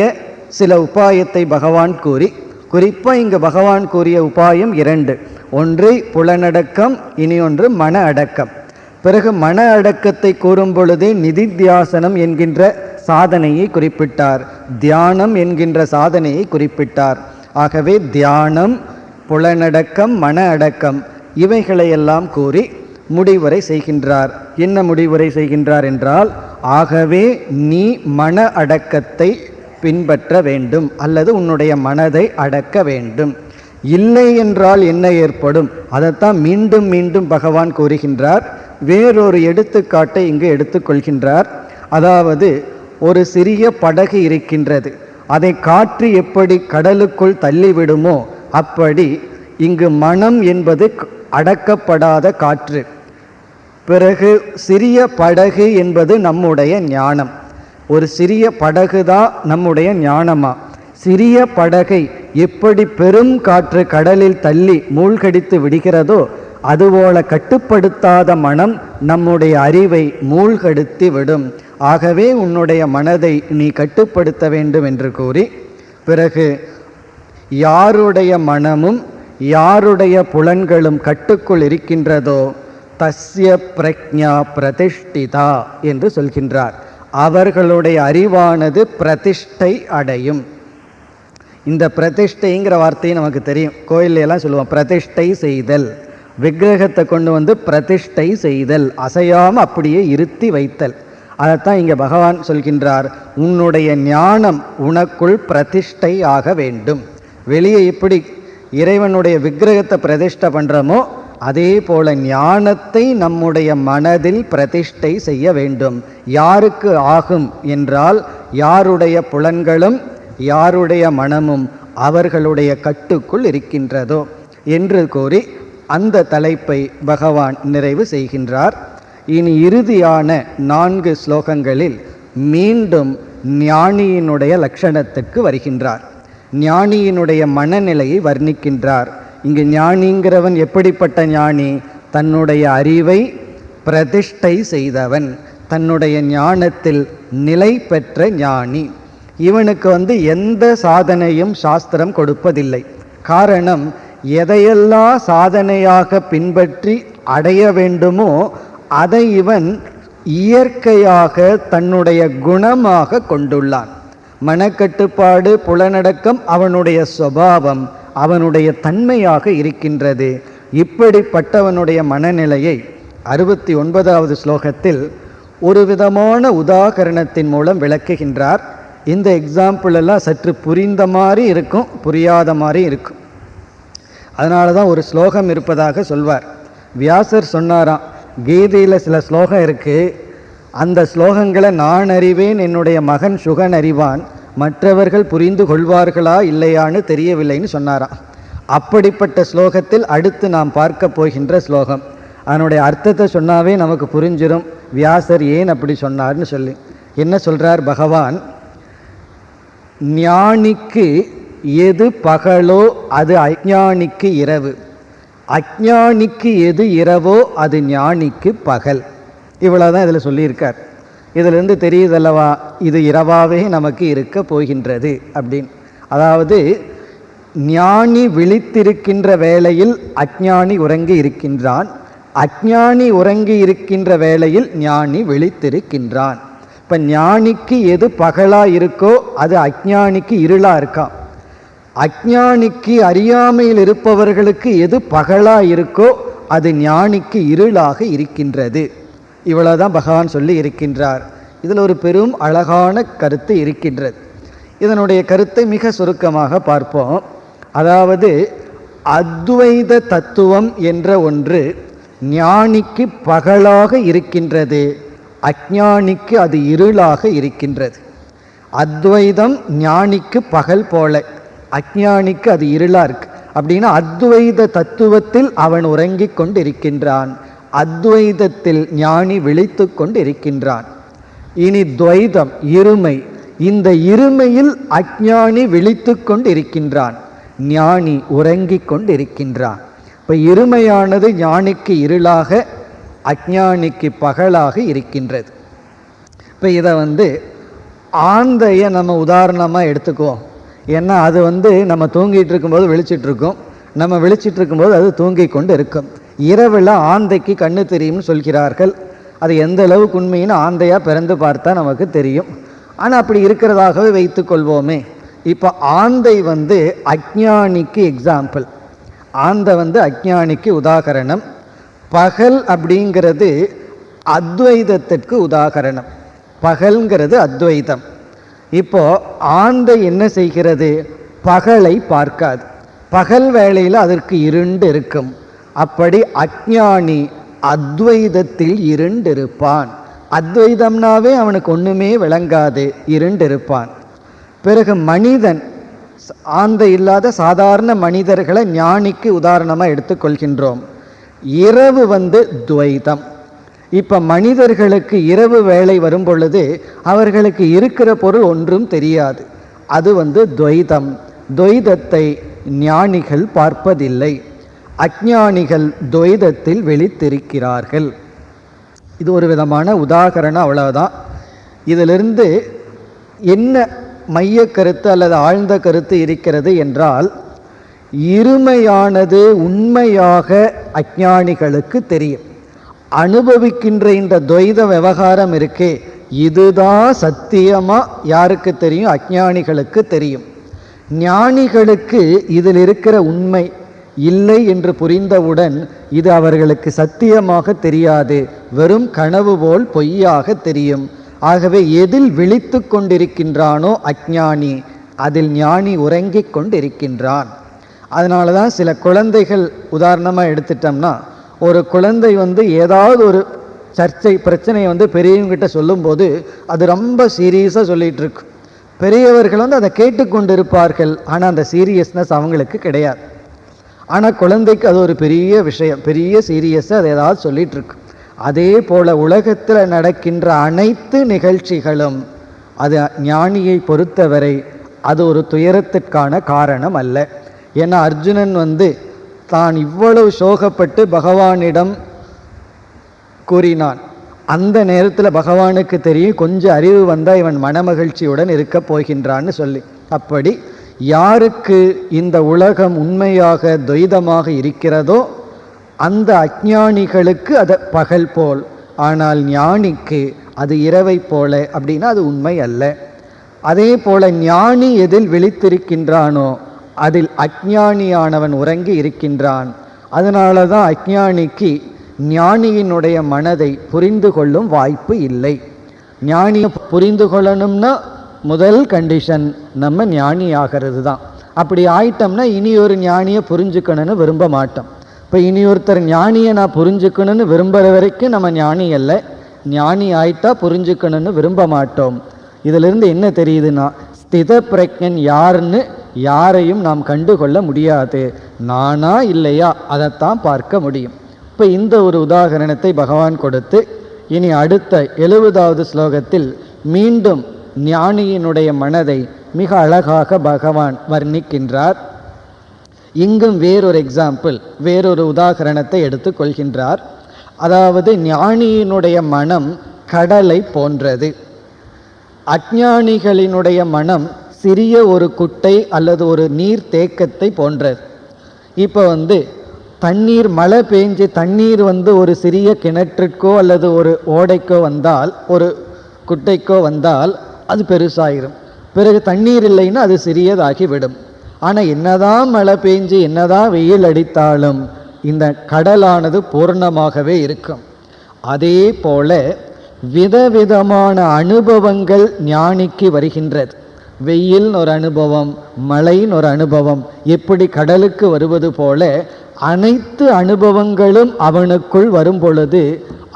சில உபாயத்தை பகவான் கூறி, குறிப்பாக இங்கு பகவான் கூறிய உபாயம் 2. ஒன்று புலனடக்கம், இனி ஒன்று மன அடக்கம். பிறகு மன அடக்கத்தை கூறும் பொழுதே நிதித்தியாசனம் என்கின்ற சாதனையை குறிப்பிட்டார், தியானம் என்கின்ற சாதனையை குறிப்பிட்டார். ஆகவே தியானம், புலனடக்கம், மன அடக்கம் இவைகளையெல்லாம் கூறி முடிவுரை செய்கின்றார். என்ன முடிவுரை செய்கின்றார் என்றால், ஆகவே நீ மன அடக்கத்தை பின்பற்ற வேண்டும், அல்லது உன்னுடைய மனதை அடக்க வேண்டும். இல்லை என்றால் என்ன ஏற்படும், அதைத்தான் மீண்டும் மீண்டும் பகவான் கூறுகின்றார். வேறொரு எடுத்துக்காட்டை இங்கு எடுத்துக்கொள்கின்றார். அதாவது ஒரு சிறிய படகு இருக்கின்றது, அதை காற்று எப்படி கடலுக்குள் தள்ளிவிடுமோ அப்படி இங்கு மனம் என்பது அடக்கப்படாத காற்று. பிறகு சிறிய படகு என்பது நம்முடைய ஞானம். ஒரு சிறிய படகுதான் நம்முடைய ஞானமா? சிறிய படகை எப்படி பெரும் காற்று கடலில் தள்ளி மூழ்கடித்து விடுகிறதோ அதுபோல கட்டுப்படுத்தாத மனம் நம்முடைய அறிவை மூழ்கடித்து விடும். ஆகவே உன்னுடைய மனதை நீ கட்டுப்படுத்த வேண்டும் என்று கூறி, பிறகு யாருடைய மனமும் யாருடைய புலன்களும் கட்டுக்குள் இருக்கின்றதோ தஸ்ய பிரக்ஞா பிரதிஷ்டிதா என்று சொல்கின்றார். அவர்களுடைய அறிவானது பிரதிஷ்டை அடையும். இந்த பிரதிஷ்டைங்கிற வார்த்தையை நமக்கு தெரியும், கோயிலெல்லாம் சொல்லுவோம், பிரதிஷ்டை செய்தல். விக்கிரகத்தை கொண்டு வந்து பிரதிஷ்டை செய்தல், அசையாமல் அப்படியே இருத்தி வைத்தல். அதைத்தான் இங்கே பகவான் சொல்கின்றார், உன்னுடைய ஞானம் உனக்குள் பிரதிஷ்டை ஆக வேண்டும். வெளியே எப்படி இறைவனுடைய விக்கிரகத்தை பிரதிஷ்டை பண்ணுறோமோ அதே போல ஞானத்தை நம்முடைய மனதில் பிரதிஷ்டை செய்ய வேண்டும். யாருக்கு ஆகும் என்றால், யாருடைய புலன்களும் யாருடைய மனமும் அவர்களுடைய கட்டுக்குள் இருக்கின்றதோ என்று கூறி அந்த தலைப்பை பகவான் நிறைவு செய்கின்றார். இனி இறுதியான 4 ஸ்லோகங்களில் மீண்டும் ஞானியினுடைய லட்சணத்துக்கு வருகின்றார். ஞானியினுடைய மனநிலையை வர்ணிக்கின்றார். இங்கு ஞானிங்கிறவன் எப்படிப்பட்ட ஞானி? தன்னுடைய அறிவை பிரதிஷ்டை செய்தவன், தன்னுடைய ஞானத்தில் நிலை பெற்ற ஞானி. இவனுக்கு எந்த சாதனையும் சாஸ்திரம் கொடுப்பதில்லை. காரணம், எதையெல்லாம் சாதனையாக பின்பற்றி அடைய வேண்டுமோ அதை இவன் இயற்கையாக தன்னுடைய குணமாக கொண்டுள்ளான். மனக்கட்டுப்பாடு, புலனடக்கம் அவனுடைய சுபாவம், அவனுடைய தன்மையாக இருக்கின்றது. இப்படிப்பட்டவனுடைய மனநிலையை 69வது ஸ்லோகத்தில் ஒரு விதமான உதாகரணத்தின் மூலம் விளக்குகின்றார். இந்த எக்ஸாம்பிள் எல்லாம் சற்று புரிந்த மாதிரி இருக்கும், புரியாத மாதிரி இருக்கும். அதனால தான் ஒரு ஸ்லோகம் இருப்பதாக சொல்வார். வியாசர் சொன்னாராம், கீதையில் சில ஸ்லோகம் இருக்குது, அந்த ஸ்லோகங்களை நான் அறிவேன், என்னுடைய மகன் சுகன் அறிவான், மற்றவர்கள் புரிந்து கொள்வார்களா இல்லையான்னு தெரியவில்லைன்னு சொன்னாராம். அப்படிப்பட்ட ஸ்லோகத்தில் அடுத்து நாம் பார்க்க போகின்ற ஸ்லோகம், அதனுடைய அர்த்தத்தை சொன்னாவே நமக்கு புரிஞ்சிடும் வியாசர் ஏன் அப்படி சொன்னார்னு சொல்லி. என்ன சொல்கிறார் பகவான்? ஞானிக்கு எது பகலோ அது அஞ்ஞானிக்கு இரவு, அஞ்ஞானிக்கு எது இரவோ அது ஞானிக்கு பகல். இவ்வளோதான் இதில் சொல்லியிருக்கார். இதிலிருந்து தெரியுதல்லவா இது இரவாவே நமக்கு இருக்க போகின்றது அப்படின்னு. அதாவது ஞானி விழித்திருக்கின்ற வேளையில் அஞ்ஞானி உறங்கி இருக்கின்றான், அஞ்ஞானி உறங்கி இருக்கின்ற வேளையில் ஞானி விழித்திருக்கின்றான். இப்போ ஞானிக்கு எது பகலாக இருக்கோ அது அஞ்ஞானிக்கு இருளாக இருக்கான். அஞ்ஞானிக்கு அறியாமையில் இருப்பவர்களுக்கு எது பகலாக இருக்கோ அது ஞானிக்கு இருளாக இருக்கின்றது. இவ்வளோதான் பகவான் சொல்லி இருக்கின்றார். இதில் ஒரு பெரும் அழகான கருத்து இருக்கின்றது. இதனுடைய கருத்தை மிக சுருக்கமாக பார்ப்போம். அதாவது அத்வைத தத்துவம் என்ற ஒன்று ஞானிக்கு பகலாக இருக்கின்றது, அஞ்ஞானிக்கு அது இருளாக இருக்கின்றது. அத்வைதம் ஞானிக்கு பகல் போல, அஞ்ஞானிக்கு அது இருளாக இருக்கு. அப்படின்னா அத்வைத தத்துவத்தில் அவன் உறங்கிக் கொண்டு இருக்கின்றான், அத்வைதத்தில் ஞானி விழித்து கொண்டு இருக்கின்றான். இனி துவைதம், இருமை, இந்த இருமையில் அஞ்ஞானி விழித்து கொண்டு இருக்கின்றான், ஞானி உறங்கிக் கொண்டு இருக்கின்றான். இப்போ இருமையானது ஞானிக்கு இருளாக அஞ்ஞானிக்கு பகலாக இருக்கின்றது. இப்போ இதை ஆந்தையை நம்ம உதாரணமாக எடுத்துக்குவோம். ஏன்னா அது நம்ம தூங்கிட்டு இருக்கும்போது விழிச்சிட்ருக்கோம், நம்ம விழிச்சிட்டு இருக்கும்போது அது தூங்கி கொண்டு இருக்கும். இரவில் ஆந்தைக்கு கண்ணு தெரியும்னு சொல்கிறார்கள். அது எந்த அளவுக்கு உண்மைன்னு ஆந்தையாக பிறந்து பார்த்தா நமக்கு தெரியும். ஆனால் அப்படி இருக்கிறதாகவே வைத்து கொள்வோமே. இப்போ ஆந்தை அஞ்ஞானிக்கு எக்ஸாம்பிள், ஆந்தை அஞ்ஞானிக்கு உதாகரணம். பகல் அப்படிங்கிறது அத்வைதத்திற்கு உதாகரணம். பகல்ங்கிறது அத்வைதம். இப்போ ஆந்தை என்ன செய்கிறது? பகலை பார்க்காது. பகல் வேளையில் அதற்கு இருண்டு இருக்கும். அப்படி அஞ்ஞானி அத்வைதத்தில் இருண்டிருப்பான். அத்வைதம்னாவே அவனுக்கு ஒன்றுமே விளங்காது, இருண்டிருப்பான். பிறகு மனிதன், ஆந்தை இல்லாத சாதாரண மனிதர்களை ஞானிக்கு உதாரணமாக எடுத்துக்கொள்கின்றோம். இரவு துவைதம். இப்போ மனிதர்களுக்கு இரவு வேளை வரும் பொழுது அவர்களுக்கு இருக்கிற பொருள் ஒன்றும் தெரியாது. அது துவைதம். துவைதத்தை ஞானிகள் பார்ப்பதில்லை. அஞ்ஞானிகள் துவைதத்தில் விழித்திருக்கிறார்கள். இது ஒரு விதமான உதாகரணம், அவ்வளவுதான். இதிலிருந்து என்ன மைய கருத்து அல்லது ஆழ்ந்த கருத்து இருக்கிறது என்றால், இருமையானது உண்மையாக அஞ்ஞானிகளுக்கு தெரியும். அனுபவிக்கின்ற இந்த துவைத விவகாரம் இருக்கே, இதுதான் சத்தியமா யாருக்கு தெரியும்? அஞ்ஞானிகளுக்கு தெரியும். ஞானிகளுக்கு இதில் இருக்கிற உண்மை இல்லை என்று புரிந்தவுடன் இது அவர்களுக்கு சத்தியமாக தெரியாது, வெறும் கனவு போல் பொய்யாக தெரியும். ஆகவே எதில் விழித்து கொண்டிருக்கின்றானோ அஞ்ஞானி, அதில் ஞானி உறங்கிக் கொண்டிருக்கின்றான். அதனால தான் சில குழந்தைகள் உதாரணமாக எடுத்துட்டோம்னா, ஒரு குழந்தை ஏதாவது ஒரு சர்ச்சை பிரச்சனையை பெரியவங்கிட்ட சொல்லும்போது அது ரொம்ப சீரியஸாக சொல்லிகிட்டு இருக்கு. பெரியவர்கள் அதை கேட்டுக்கொண்டிருப்பார்கள், ஆனால் அந்த சீரியஸ்னஸ் அவங்களுக்கு கிடையாது. ஆனால் குழந்தைக்கு அது ஒரு பெரிய விஷயம், பெரிய சீரியஸாக அது ஏதாவது சொல்லிகிட்டு இருக்கு. அதே போல் உலகத்தில் நடக்கின்ற அனைத்து நிகழ்ச்சிகளும் அது ஞானியை பொறுத்தவரை அது ஒரு துயரத்திற்கான காரணம் அல்ல. ஏன்னா அர்ஜுனன் தான் இவ்வளவு சோகப்பட்டு பகவானிடம் கூறினான். அந்த நேரத்தில் பகவானுக்கு தெரியும் கொஞ்சம் அறிவு வந்தால் இவன் மனமகிழ்ச்சியுடன் இருக்க போகின்றான்னு சொல்லி. அப்படி யாருக்கு இந்த உலகம் உண்மையாக துவைதமாக இருக்கிறதோ அந்த அஞ்ஞானிகளுக்கு அது பகல் போல், ஆனால் ஞானிக்கு அது இரவை போல. அப்படின்னா அது உண்மை அல்ல. அதே போல ஞானி எதில் விழித்திருக்கின்றானோ அதில் அஞ்ஞானியானவன் உறங்கி இருக்கின்றான். அதனால தான் அஞ்ஞானிக்கு ஞானியினுடைய மனதை புரிந்து கொள்ளும் வாய்ப்பு இல்லை. ஞானியை புரிந்து கொள்ளணும்னா முதல் கண்டிஷன் நம்ம ஞானி ஆகிறது தான். அப்படி ஆயிட்டோம்னா இனி ஒரு ஞானியை புரிஞ்சுக்கணும்னு விரும்ப மாட்டோம். இப்போ இனி ஒருத்தர் ஞானியை நான் புரிஞ்சுக்கணும்னு விரும்புகிற வரைக்கும் நம்ம ஞானி அல்ல. ஞானி ஆயிட்டா புரிஞ்சுக்கணும்னு விரும்ப மாட்டோம். இதிலிருந்து என்ன தெரியுதுன்னா, ஸ்தித பிரஜன் யாருன்னு யாரையும் நாம் கண்டுகொள்ள முடியாது. நானா இல்லையா அதைத்தான் பார்க்க முடியும். இப்போ இந்த ஒரு உதாகரணத்தை பகவான் கொடுத்து இனி அடுத்த 70வது ஸ்லோகத்தில் மீண்டும் ஞானியினுடைய மனதை மிக அழகாக பகவான் வர்ணிக்கின்றார். இங்கும் வேறொரு எக்ஸாம்பிள், வேறொரு உதாகரணத்தை எடுத்து கொள்கின்றார். அதாவது ஞானியினுடைய மனம் கடலை போன்றது, அஞ்ஞானிகளினுடைய மனம் சிறிய ஒரு குட்டை அல்லது ஒரு நீர் தேக்கத்தை போன்றது. இப்போ தண்ணீர் மழை பெஞ்சு தண்ணீர் ஒரு சிறிய கிணற்றுக்கோ அல்லது ஒரு ஓடைக்கோ வந்தால், ஒரு குட்டைக்கோ வந்தால் அது பெருசாயிரும். பிறகு தண்ணீர் இல்லைன்னா அது சிறியதாகிவிடும். ஆனால் என்னதான் மழை பெஞ்சு என்னதான் வெயில் அடித்தாலும் இந்த கடலானது பூர்ணமாகவே இருக்கும். அதே போல விதவிதமான அனுபவங்கள் ஞானிக்கு வருகின்றது. வெயில்னு ஒரு அனுபவம், மழைன்னு ஒரு அனுபவம், எப்படி கடலுக்கு வருவது போல அனைத்து அனுபவங்களும் அவனுக்குள் வரும் பொழுது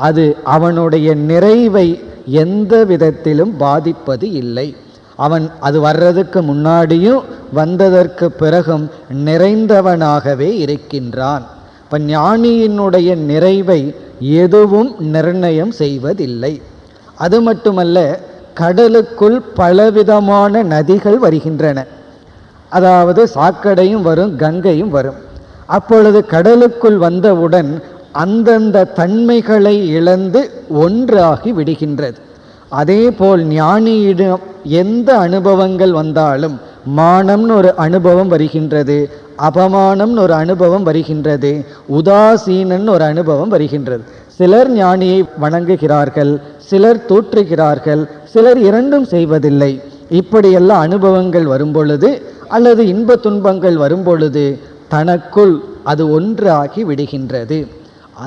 அது அவனுடைய நிறைவை எந்த விதத்திலும் பாதிப்பது இல்லை. அவன் அது வர்றதுக்கு முன்னாடியும் வந்ததற்கு பிறகும் நிறைந்தவனாகவே இருக்கின்றான். இப்போ ஞானியினுடைய நிறைவை எதுவும் நிர்ணயம் செய்வதில்லை. அது மட்டுமல்ல, கடலுக்குள் பலவிதமான நதிகள் வருகின்றன. அதாவது சாக்கடையும் வரும், கங்கையும் வரும். அப்பொழுது கடலுக்குள் வந்தவுடன் அந்தந்த தன்மைகளை இழந்து ஒன்றாகி விடுகின்றது. அதே போல் ஞானியிடம் எந்த அனுபவங்கள் வந்தாலும், மானம்னு ஒரு அனுபவம் வருகின்றது, அபமானம்னு ஒரு அனுபவம் வருகின்றது, உதாசீனன்னு ஒரு அனுபவம் வருகின்றது. சிலர் ஞானியை வணங்குகிறார்கள், சிலர் தூற்றுகிறார்கள், சிலர் இரண்டும் செய்வதில்லை. இப்படியெல்லாம் அனுபவங்கள் வரும்பொழுது அல்லது இன்ப துன்பங்கள் வரும்பொழுது தனக்குள் அது ஒன்றாகி விடுகின்றது.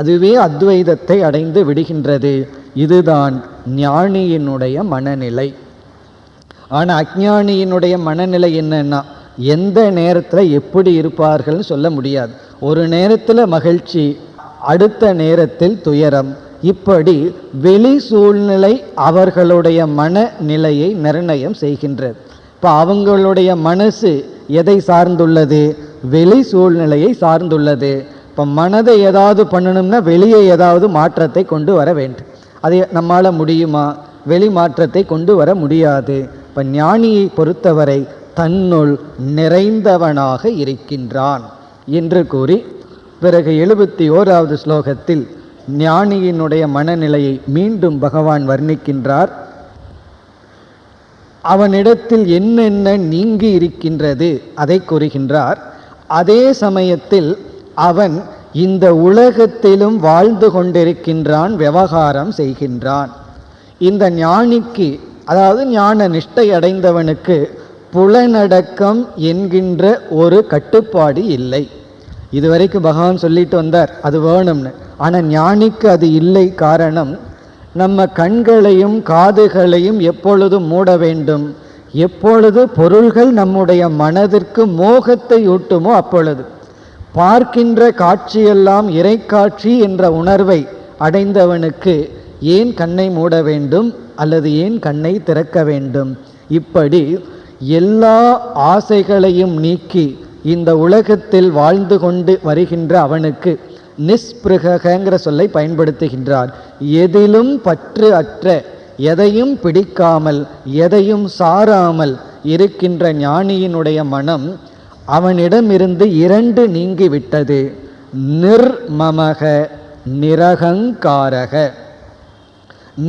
அதுவே அத்வைதத்தை அடைந்து விடுகின்றது. இதுதான் ஞானியினுடைய மனநிலை. ஆனால் அஞ்ஞானியினுடைய மனநிலை என்னன்னா, எந்த நேரத்தில் எப்படி இருப்பார்கள்னு சொல்ல முடியாது. ஒரு நேரத்தில் மகிழ்ச்சி, அடுத்த நேரத்தில் துயரம். இப்படி வெளி சூழ்நிலை அவர்களுடைய மனநிலையை நிர்ணயம் செய்கின்றது. இப்போ அவங்களுடைய மனசு எதை சார்ந்துள்ளது? வெளி சூழ்நிலையை சார்ந்துள்ளது. இப்போ மனதை ஏதாவது பண்ணணும்னா வெளியே ஏதாவது மாற்றத்தை கொண்டு வர வேண்டும். அதை நம்மால் முடியுமா? வெளி மாற்றத்தை கொண்டு வர முடியாது. இப்போ ஞானியை பொறுத்தவரை தன்னுள் நிறைந்தவனாக இருக்கின்றான் என்று கூறி, பிறகு 71வது ஸ்லோகத்தில் ஞானியினுடைய மனநிலையை மீண்டும் பகவான் வர்ணிக்கின்றார். அவனிடத்தில் என்னென்ன நீங்கி இருக்கின்றது அதை கூறுகின்றார். அதே சமயத்தில் அவன் இந்த உலகத்திலும் வாழ்ந்து கொண்டிருக்கின்றான், விவகாரம் செய்கின்றான். இந்த ஞானிக்கு, அதாவது ஞான நிஷ்டை அடைந்தவனுக்கு புலனடக்கம் என்கின்ற ஒரு கட்டுப்பாடு இல்லை. இதுவரைக்கும் பகவான் சொல்லிட்டு வந்தார் அது வேணும்னு. ஆனால் ஞானிக்கு அது இல்லை. காரணம், நம்ம கண்களையும் காதுகளையும் எப்பொழுதும் மூட வேண்டும். எப்பொழுது பொருள்கள் நம்முடைய மனதிற்கு மோகத்தை ஊட்டுமோ அப்பொழுது. பார்க்கின்ற காட்சியெல்லாம் இறைக்காட்சி என்ற உணர்வை அடைந்தவனுக்கு ஏன் கண்ணை மூட வேண்டும் அல்லது ஏன் கண்ணை திறக்க வேண்டும்? இப்படி எல்லா ஆசைகளையும் நீக்கி இந்த உலகத்தில் வாழ்ந்து கொண்டு வருகின்ற அவனுக்கு நிஸ்பிருகங்கிற சொல்லை பயன்படுத்துகின்றார். எதிலும் பற்று அற்ற, எதையும் பிடிக்காமல் எதையும் சாராமல் இருக்கின்ற ஞானியினுடைய மனம் அவனிடமிருந்து இரண்டு நீங்கிவிட்டது. நிர்மமக, நிரகங்காரக.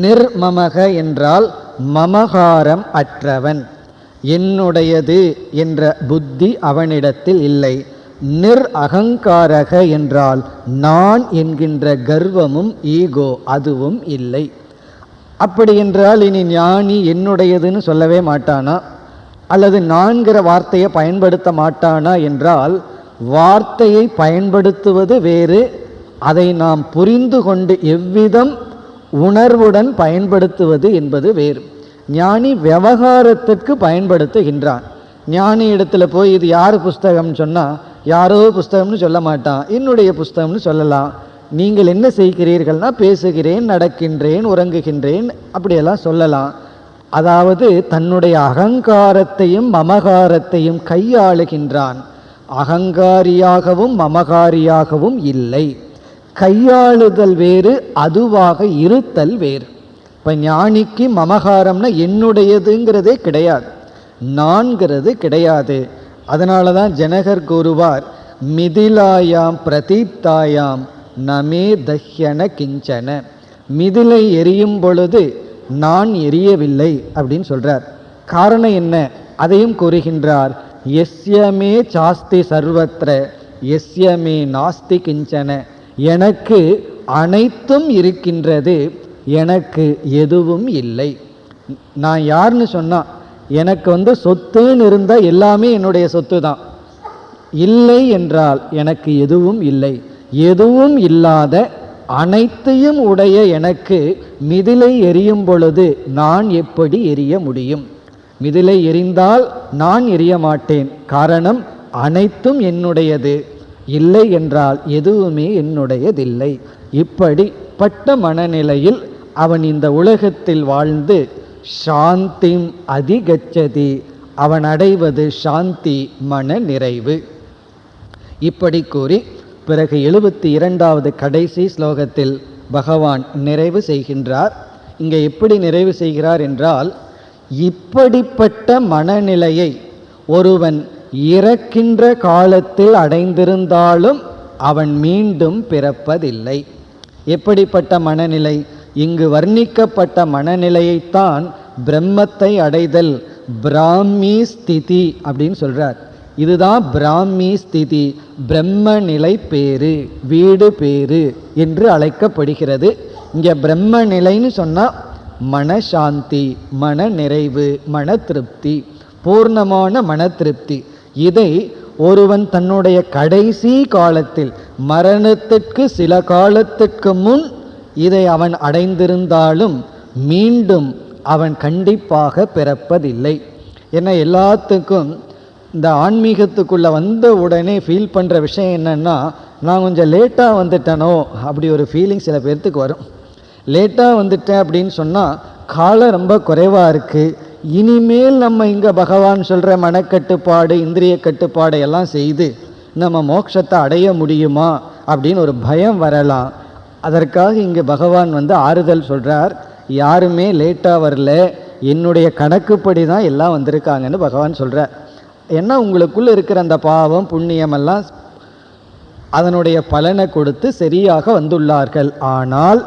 நிர்மமக என்றால் மமகாரம் அற்றவன், என்னுடையது என்ற புத்தி அவனிடத்தில் இல்லை. நிர் அகங்காரக என்றால் நான் என்கின்ற கர்வமும் ஈகோ அதுவும் இல்லை. அப்படி என்றால் இனி ஞானி என்னுடையதுன்னு சொல்லவே மாட்டானா அல்லது நான்கிற வார்த்தையை பயன்படுத்த மாட்டானா என்றால், வார்த்தையை பயன்படுத்துவது வேறு, அதை நாம் புரிந்து கொண்டு எவ்விதம் உணர்வுடன் பயன்படுத்துவது என்பது வேறு. ஞானி விவகாரத்திற்கு பயன்படுத்துகின்றான். ஞானி இடத்துல போய் இது யார் புஸ்தகம்னு சொன்னால் யாரோ புஸ்தகம்னு சொல்ல மாட்டான், என்னுடைய புஸ்தகம்னு சொல்லலாம். நீங்கள் என்ன செய்கிறீர்கள்னா பேசுகிறேன், நடக்கின்றேன், உறங்குகின்றேன், அப்படியெல்லாம் சொல்லலாம். அதாவது தன்னுடைய அகங்காரத்தையும் மமகாரத்தையும் கையாளுகின்றான். அகங்காரியாகவும் மமகாரியாகவும் இல்லை. கையாளுதல் வேறு, அதுவாக இருத்தல் வேறு. இப்போ ஞானிக்கு மமகாரம்னா என்னுடையதுங்கிறதே கிடையாது, நான்கிறது கிடையாது. அதனால தான் ஜனகர் கூறுவார், மிதிலாயாம் பிரதீப்தாயாம் நமே தஹ்யன கிஞ்சன. மிதிலை எரியும் பொழுது நான் எரியவில்லை அப்படின்னு சொல்றார். காரணம் என்ன? அதையும் கூறுகின்றார். எஸ்யமே சாஸ்தி சர்வத்ர எஸ்யமே நாஸ்தி கிஞ்சன. எனக்கு அனைத்தும் இருக்கின்றது, எனக்கு எதுவும் இல்லை. நான் யாருன்னு சொன்னா, எனக்கு சொத்துன்னு இருந்தால் எல்லாமே என்னுடைய சொத்து தான். இல்லை என்றால் எனக்கு எதுவும் இல்லை. எதுவும் இல்லாத அனைத்தையும் உடைய எனக்கு மிதிலை எரியும் பொழுது நான் எப்படி எரிய முடியும்? மிதிலை எரிந்தால் நான் எரிய மாட்டேன். காரணம், அனைத்தும் என்னுடையது. இல்லை என்றால் எதுவுமே என்னுடையதில்லை. இப்படிப்பட்ட மனநிலையில் அவன் இந்த உலகத்தில் வாழ்ந்து சாந்திம் அதிகச்சதி, அவன் அடைவது சாந்தி, மன நிறைவு. இப்படி கூறி பிறகு 72வது கடைசி ஸ்லோகத்தில் பகவான் நிறைவு செய்கின்றார். இங்கே எப்படி நிறைவு செய்கிறார் என்றால், இப்படிப்பட்ட மனநிலையை ஒருவன் இறக்கின்ற காலத்தில் அடைந்திருந்தாலும் அவன் மீண்டும் பிறப்பதில்லை. எப்படிப்பட்ட மனநிலை? இங்கு வர்ணிக்கப்பட்ட மனநிலையைத்தான் பிரம்மத்தை அடைதல், பிராமி ஸ்திதி அப்படின்னு சொல்றார். இதுதான் பிராமி ஸ்திதி, பிரம்ம நிலை பேரு, வீடு பேரு என்று அழைக்கப்படுகிறது. இங்கே பிரம்ம நிலைன்னு சொன்னால் மனசாந்தி, மன நிறைவு, மன திருப்தி, பூர்ணமான மன திருப்தி. இதை ஒருவன் தன்னுடைய கடைசி காலத்தில், மரணத்திற்கு சில காலத்திற்கு முன் இதை அவன் அடைந்திருந்தாலும் மீண்டும் அவன் கண்டிப்பாக பிறப்பதில்லை. ஏன்னா எல்லாத்துக்கும் இந்த ஆன்மீகத்துக்குள்ளே வந்த உடனே ஃபீல் பண்ணுற விஷயம் என்னென்னா, நான் கொஞ்சம் லேட்டாக வந்துட்டேனோ அப்படி ஒரு ஃபீலிங் சில பேர்த்துக்கு வரும். லேட்டாக வந்துட்டேன் அப்படின்னு சொன்னால் காலம் ரொம்ப குறைவாக இருக்குது, இனிமேல் நம்ம இங்கே பகவான் சொல்கிற மனக்கட்டுப்பாடு இந்திரிய கட்டுப்பாடை எல்லாம் செய்து நம்ம மோட்சத்தை அடைய முடியுமா அப்படின்னு ஒரு பயம் வரலாம். அதற்காக இங்கே பகவான் ஆறுதல் சொல்கிறார், யாருமே லேட்டாக வரல, என்னுடைய கணக்குப்படி தான் எல்லாம் வந்திருக்காங்கன்னு பகவான் சொல்கிறார். ஏன்னா உங்களுக்குள்ளே இருக்கிற அந்த பாவம் புண்ணியமெல்லாம் அதனுடைய பலனை கொடுத்து சரியாக வந்துள்ளார்கள். ஆனால்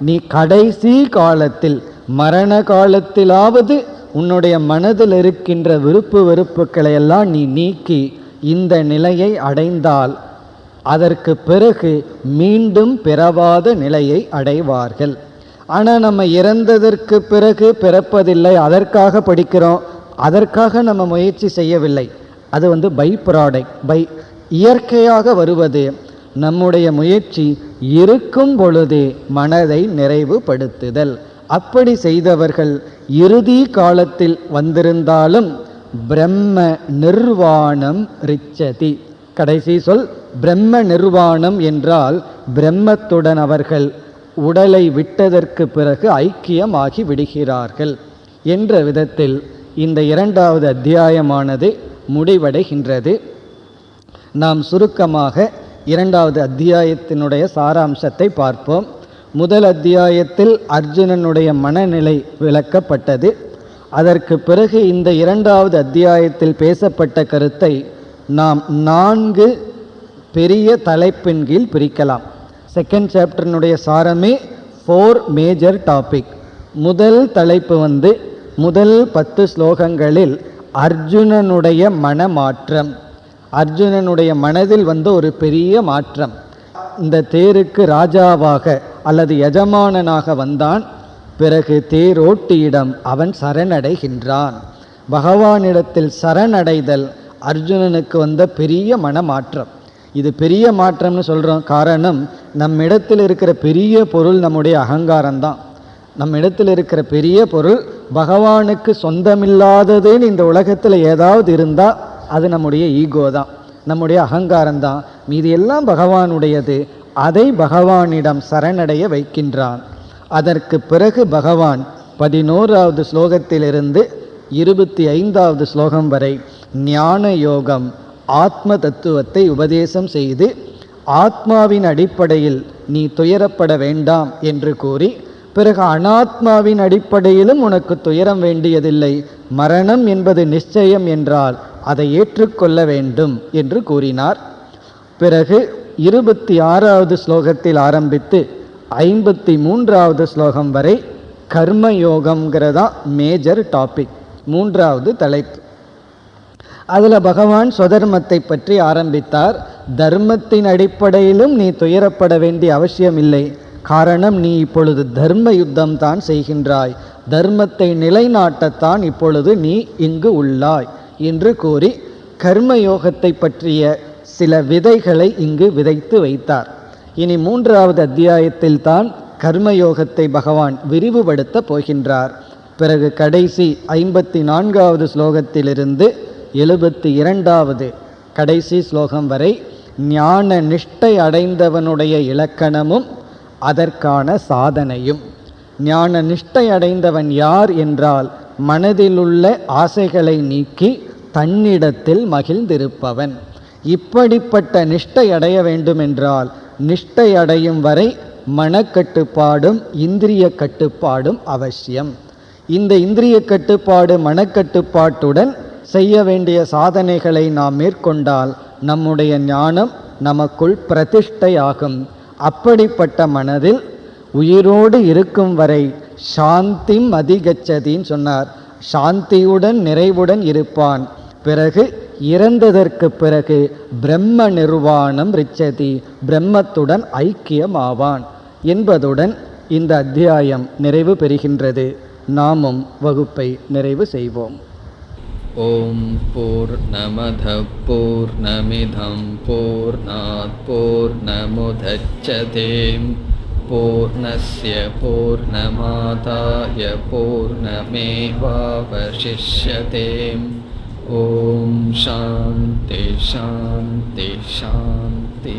நீ கடைசி காலத்தில், மரண காலத்திலாவது உன்னுடைய மனதில் இருக்கின்ற விருப்பு வெறுப்புகளை எல்லாம் நீ நீக்கி இந்த நிலையை அடைந்தால் அதற்கு பிறகு மீண்டும் பிறவாத நிலையை அடைவார்கள். ஆனால் நம்ம இறந்ததற்கு பிறகு பிறப்பதில்லை, அதற்காக படிக்கிறோம், அதற்காக நம்ம முயற்சி செய்யவில்லை. அது பை ப்ராடக்ட், இயற்கையாக வருவது. நம்முடைய முயற்சி இருக்கும் பொழுதே மனதை நிறைவுபடுத்துதல். அப்படி செய்தவர்கள் இறுதி காலத்தில் வந்திருந்தாலும் பிரம்ம நிர்வாணம் ரிச்சதி. கடைசி சொல் பிரம்ம நிர்வாணம் என்றால் பிரம்மத்துடன் அவர்கள் உடலை விட்டதற்கு பிறகு ஐக்கியமாகி விடுகிறார்கள் என்ற விதத்தில் இந்த இரண்டாவது அத்தியாயமானது முடிவடைகின்றது. நாம் சுருக்கமாக இரண்டாவது அத்தியாயத்தினுடைய சாராம்சத்தை பார்ப்போம். முதல் அத்தியாயத்தில் அர்ஜுனனுடைய மனநிலை விளக்கப்பட்டது. அதற்கு பிறகு இந்த இரண்டாவது அத்தியாயத்தில் பேசப்பட்ட கருத்தை நாம் 4 பெரிய தலைப்பின் கீழ் பிரிக்கலாம். செகண்ட் சாப்டர்னுடைய சாரமே 4 மேஜர் டாபிக். முதல் தலைப்பு முதல் 10 ஸ்லோகங்களில் அர்ஜுனனுடைய மனமாற்றம். அர்ஜுனனுடைய மனதில் ஒரு பெரிய மாற்றம். இந்த தேருக்கு ராஜாவாக அல்லது எஜமானனாக வந்தான். பிறகு தேரோட்டியிடம் அவன் சரணடைகின்றான். பகவானிடத்தில் சரணடைதல் அர்ஜுனனுக்கு வந்த பெரிய மனமாற்றம். இது பெரிய மாற்றம்னு சொல்கிறோம். காரணம், நம்மிடத்தில் இருக்கிற பெரிய பொருள் நம்முடைய அகங்காரம்தான். நம்மிடத்தில் இருக்கிற பெரிய பொருள் பகவானுக்கு சொந்தமில்லாததுன்னு இந்த உலகத்தில் ஏதாவது இருந்தால் அது நம்முடைய ஈகோ தான், நம்முடைய அகங்காரம்தான். மீதி எல்லாம் பகவானுடையது. அதை பகவானிடம் சரணடைய வைக்கின்றான். அதற்கு பிறகு பகவான் 11வது ஸ்லோகத்திலிருந்து 25வது ஸ்லோகம் வரை ஞான யோகம், ஆத்ம தத்துவத்தை உபதேசம் செய்து ஆத்மாவின் அடிப்படையில் நீ துயரப்பட வேண்டாம் என்று கூறி, பிறகு அனாத்மாவின் அடிப்படையிலும் உனக்கு துயரம் வேண்டியதில்லை, மரணம் என்பது நிச்சயம் என்றால் அதை ஏற்றுக்கொள்ள வேண்டும் என்று கூறினார். பிறகு 26வது ஸ்லோகத்தில் ஆரம்பித்து 53வது ஸ்லோகம் வரை கர்மயோகம்ங்கிறதா மேஜர் டாபிக், 3வது தலைப்பு. அதில் பகவான் ஸ்வதர்மத்தை பற்றி ஆரம்பித்தார். தர்மத்தின் அடிப்படையிலும் நீ துயரப்பட வேண்டிய அவசியம் இல்லை. காரணம், நீ இப்பொழுது தர்ம யுத்தம் தான் செய்கின்றாய், தர்மத்தை நிலைநாட்டத்தான் இப்பொழுது நீ இங்கு உள்ளாய் என்று கூறி கர்மயோகத்தை பற்றிய சில விதைகளை இங்கு விதைத்து வைத்தார். இனி 3வது அத்தியாயத்தில் தான் கர்மயோகத்தை பகவான் விரிவுபடுத்த போகின்றார். பிறகு கடைசி 54வது ஸ்லோகத்திலிருந்து 72வது கடைசி ஸ்லோகம் வரை ஞான நிஷ்டை அடைந்தவனுடைய இலக்கணமும் அதற்கான சாதனையும். ஞான நிஷ்டை அடைந்தவன் யார் என்றால், மனதிலுள்ள ஆசைகளை நீக்கி தன்னிடத்தில் மகிழ்ந்திருப்பவன். இப்படிப்பட்ட நிஷ்டை அடைய வேண்டுமென்றால் நிஷ்டை அடையும் வரை மனக்கட்டுப்பாடும் இந்திரிய கட்டுப்பாடும் அவசியம். இந்த இந்திரிய கட்டுப்பாடு மனக்கட்டுப்பாட்டுடன் செய்ய வேண்டிய சாதனைகளை நாம் மேற்கொண்டால் நம்முடைய ஞானம் நமக்குள் பிரதிஷ்டையாகும். அப்படிப்பட்ட மனதில் உயிரோடு இருக்கும் வரை சாந்திம் அதிகச்சதின்னு சொன்னார். சாந்தியுடன் நிறைவுடன் இருப்பான். பிறகு இறந்ததற்கு பிறகு பிரம்ம நிர்வாணம் ரிச்சதி, பிரம்மத்துடன் ஐக்கியமாவான் என்பதுடன் இந்த அத்தியாயம் நிறைவு பெறுகின்றது. நாமும் வகுப்பை நிறைவு செய்வோம். ஓம் பூர்ணமத பூர்ணமிதம் பூர்ணாத் பூர்ணமுதச்யதே பூர்ணஸ்ய பூர்ணமாதாய பூர்ணமேவாவசிஷ்யதே. ஓம் சாந்தி சாந்தி சாந்தி.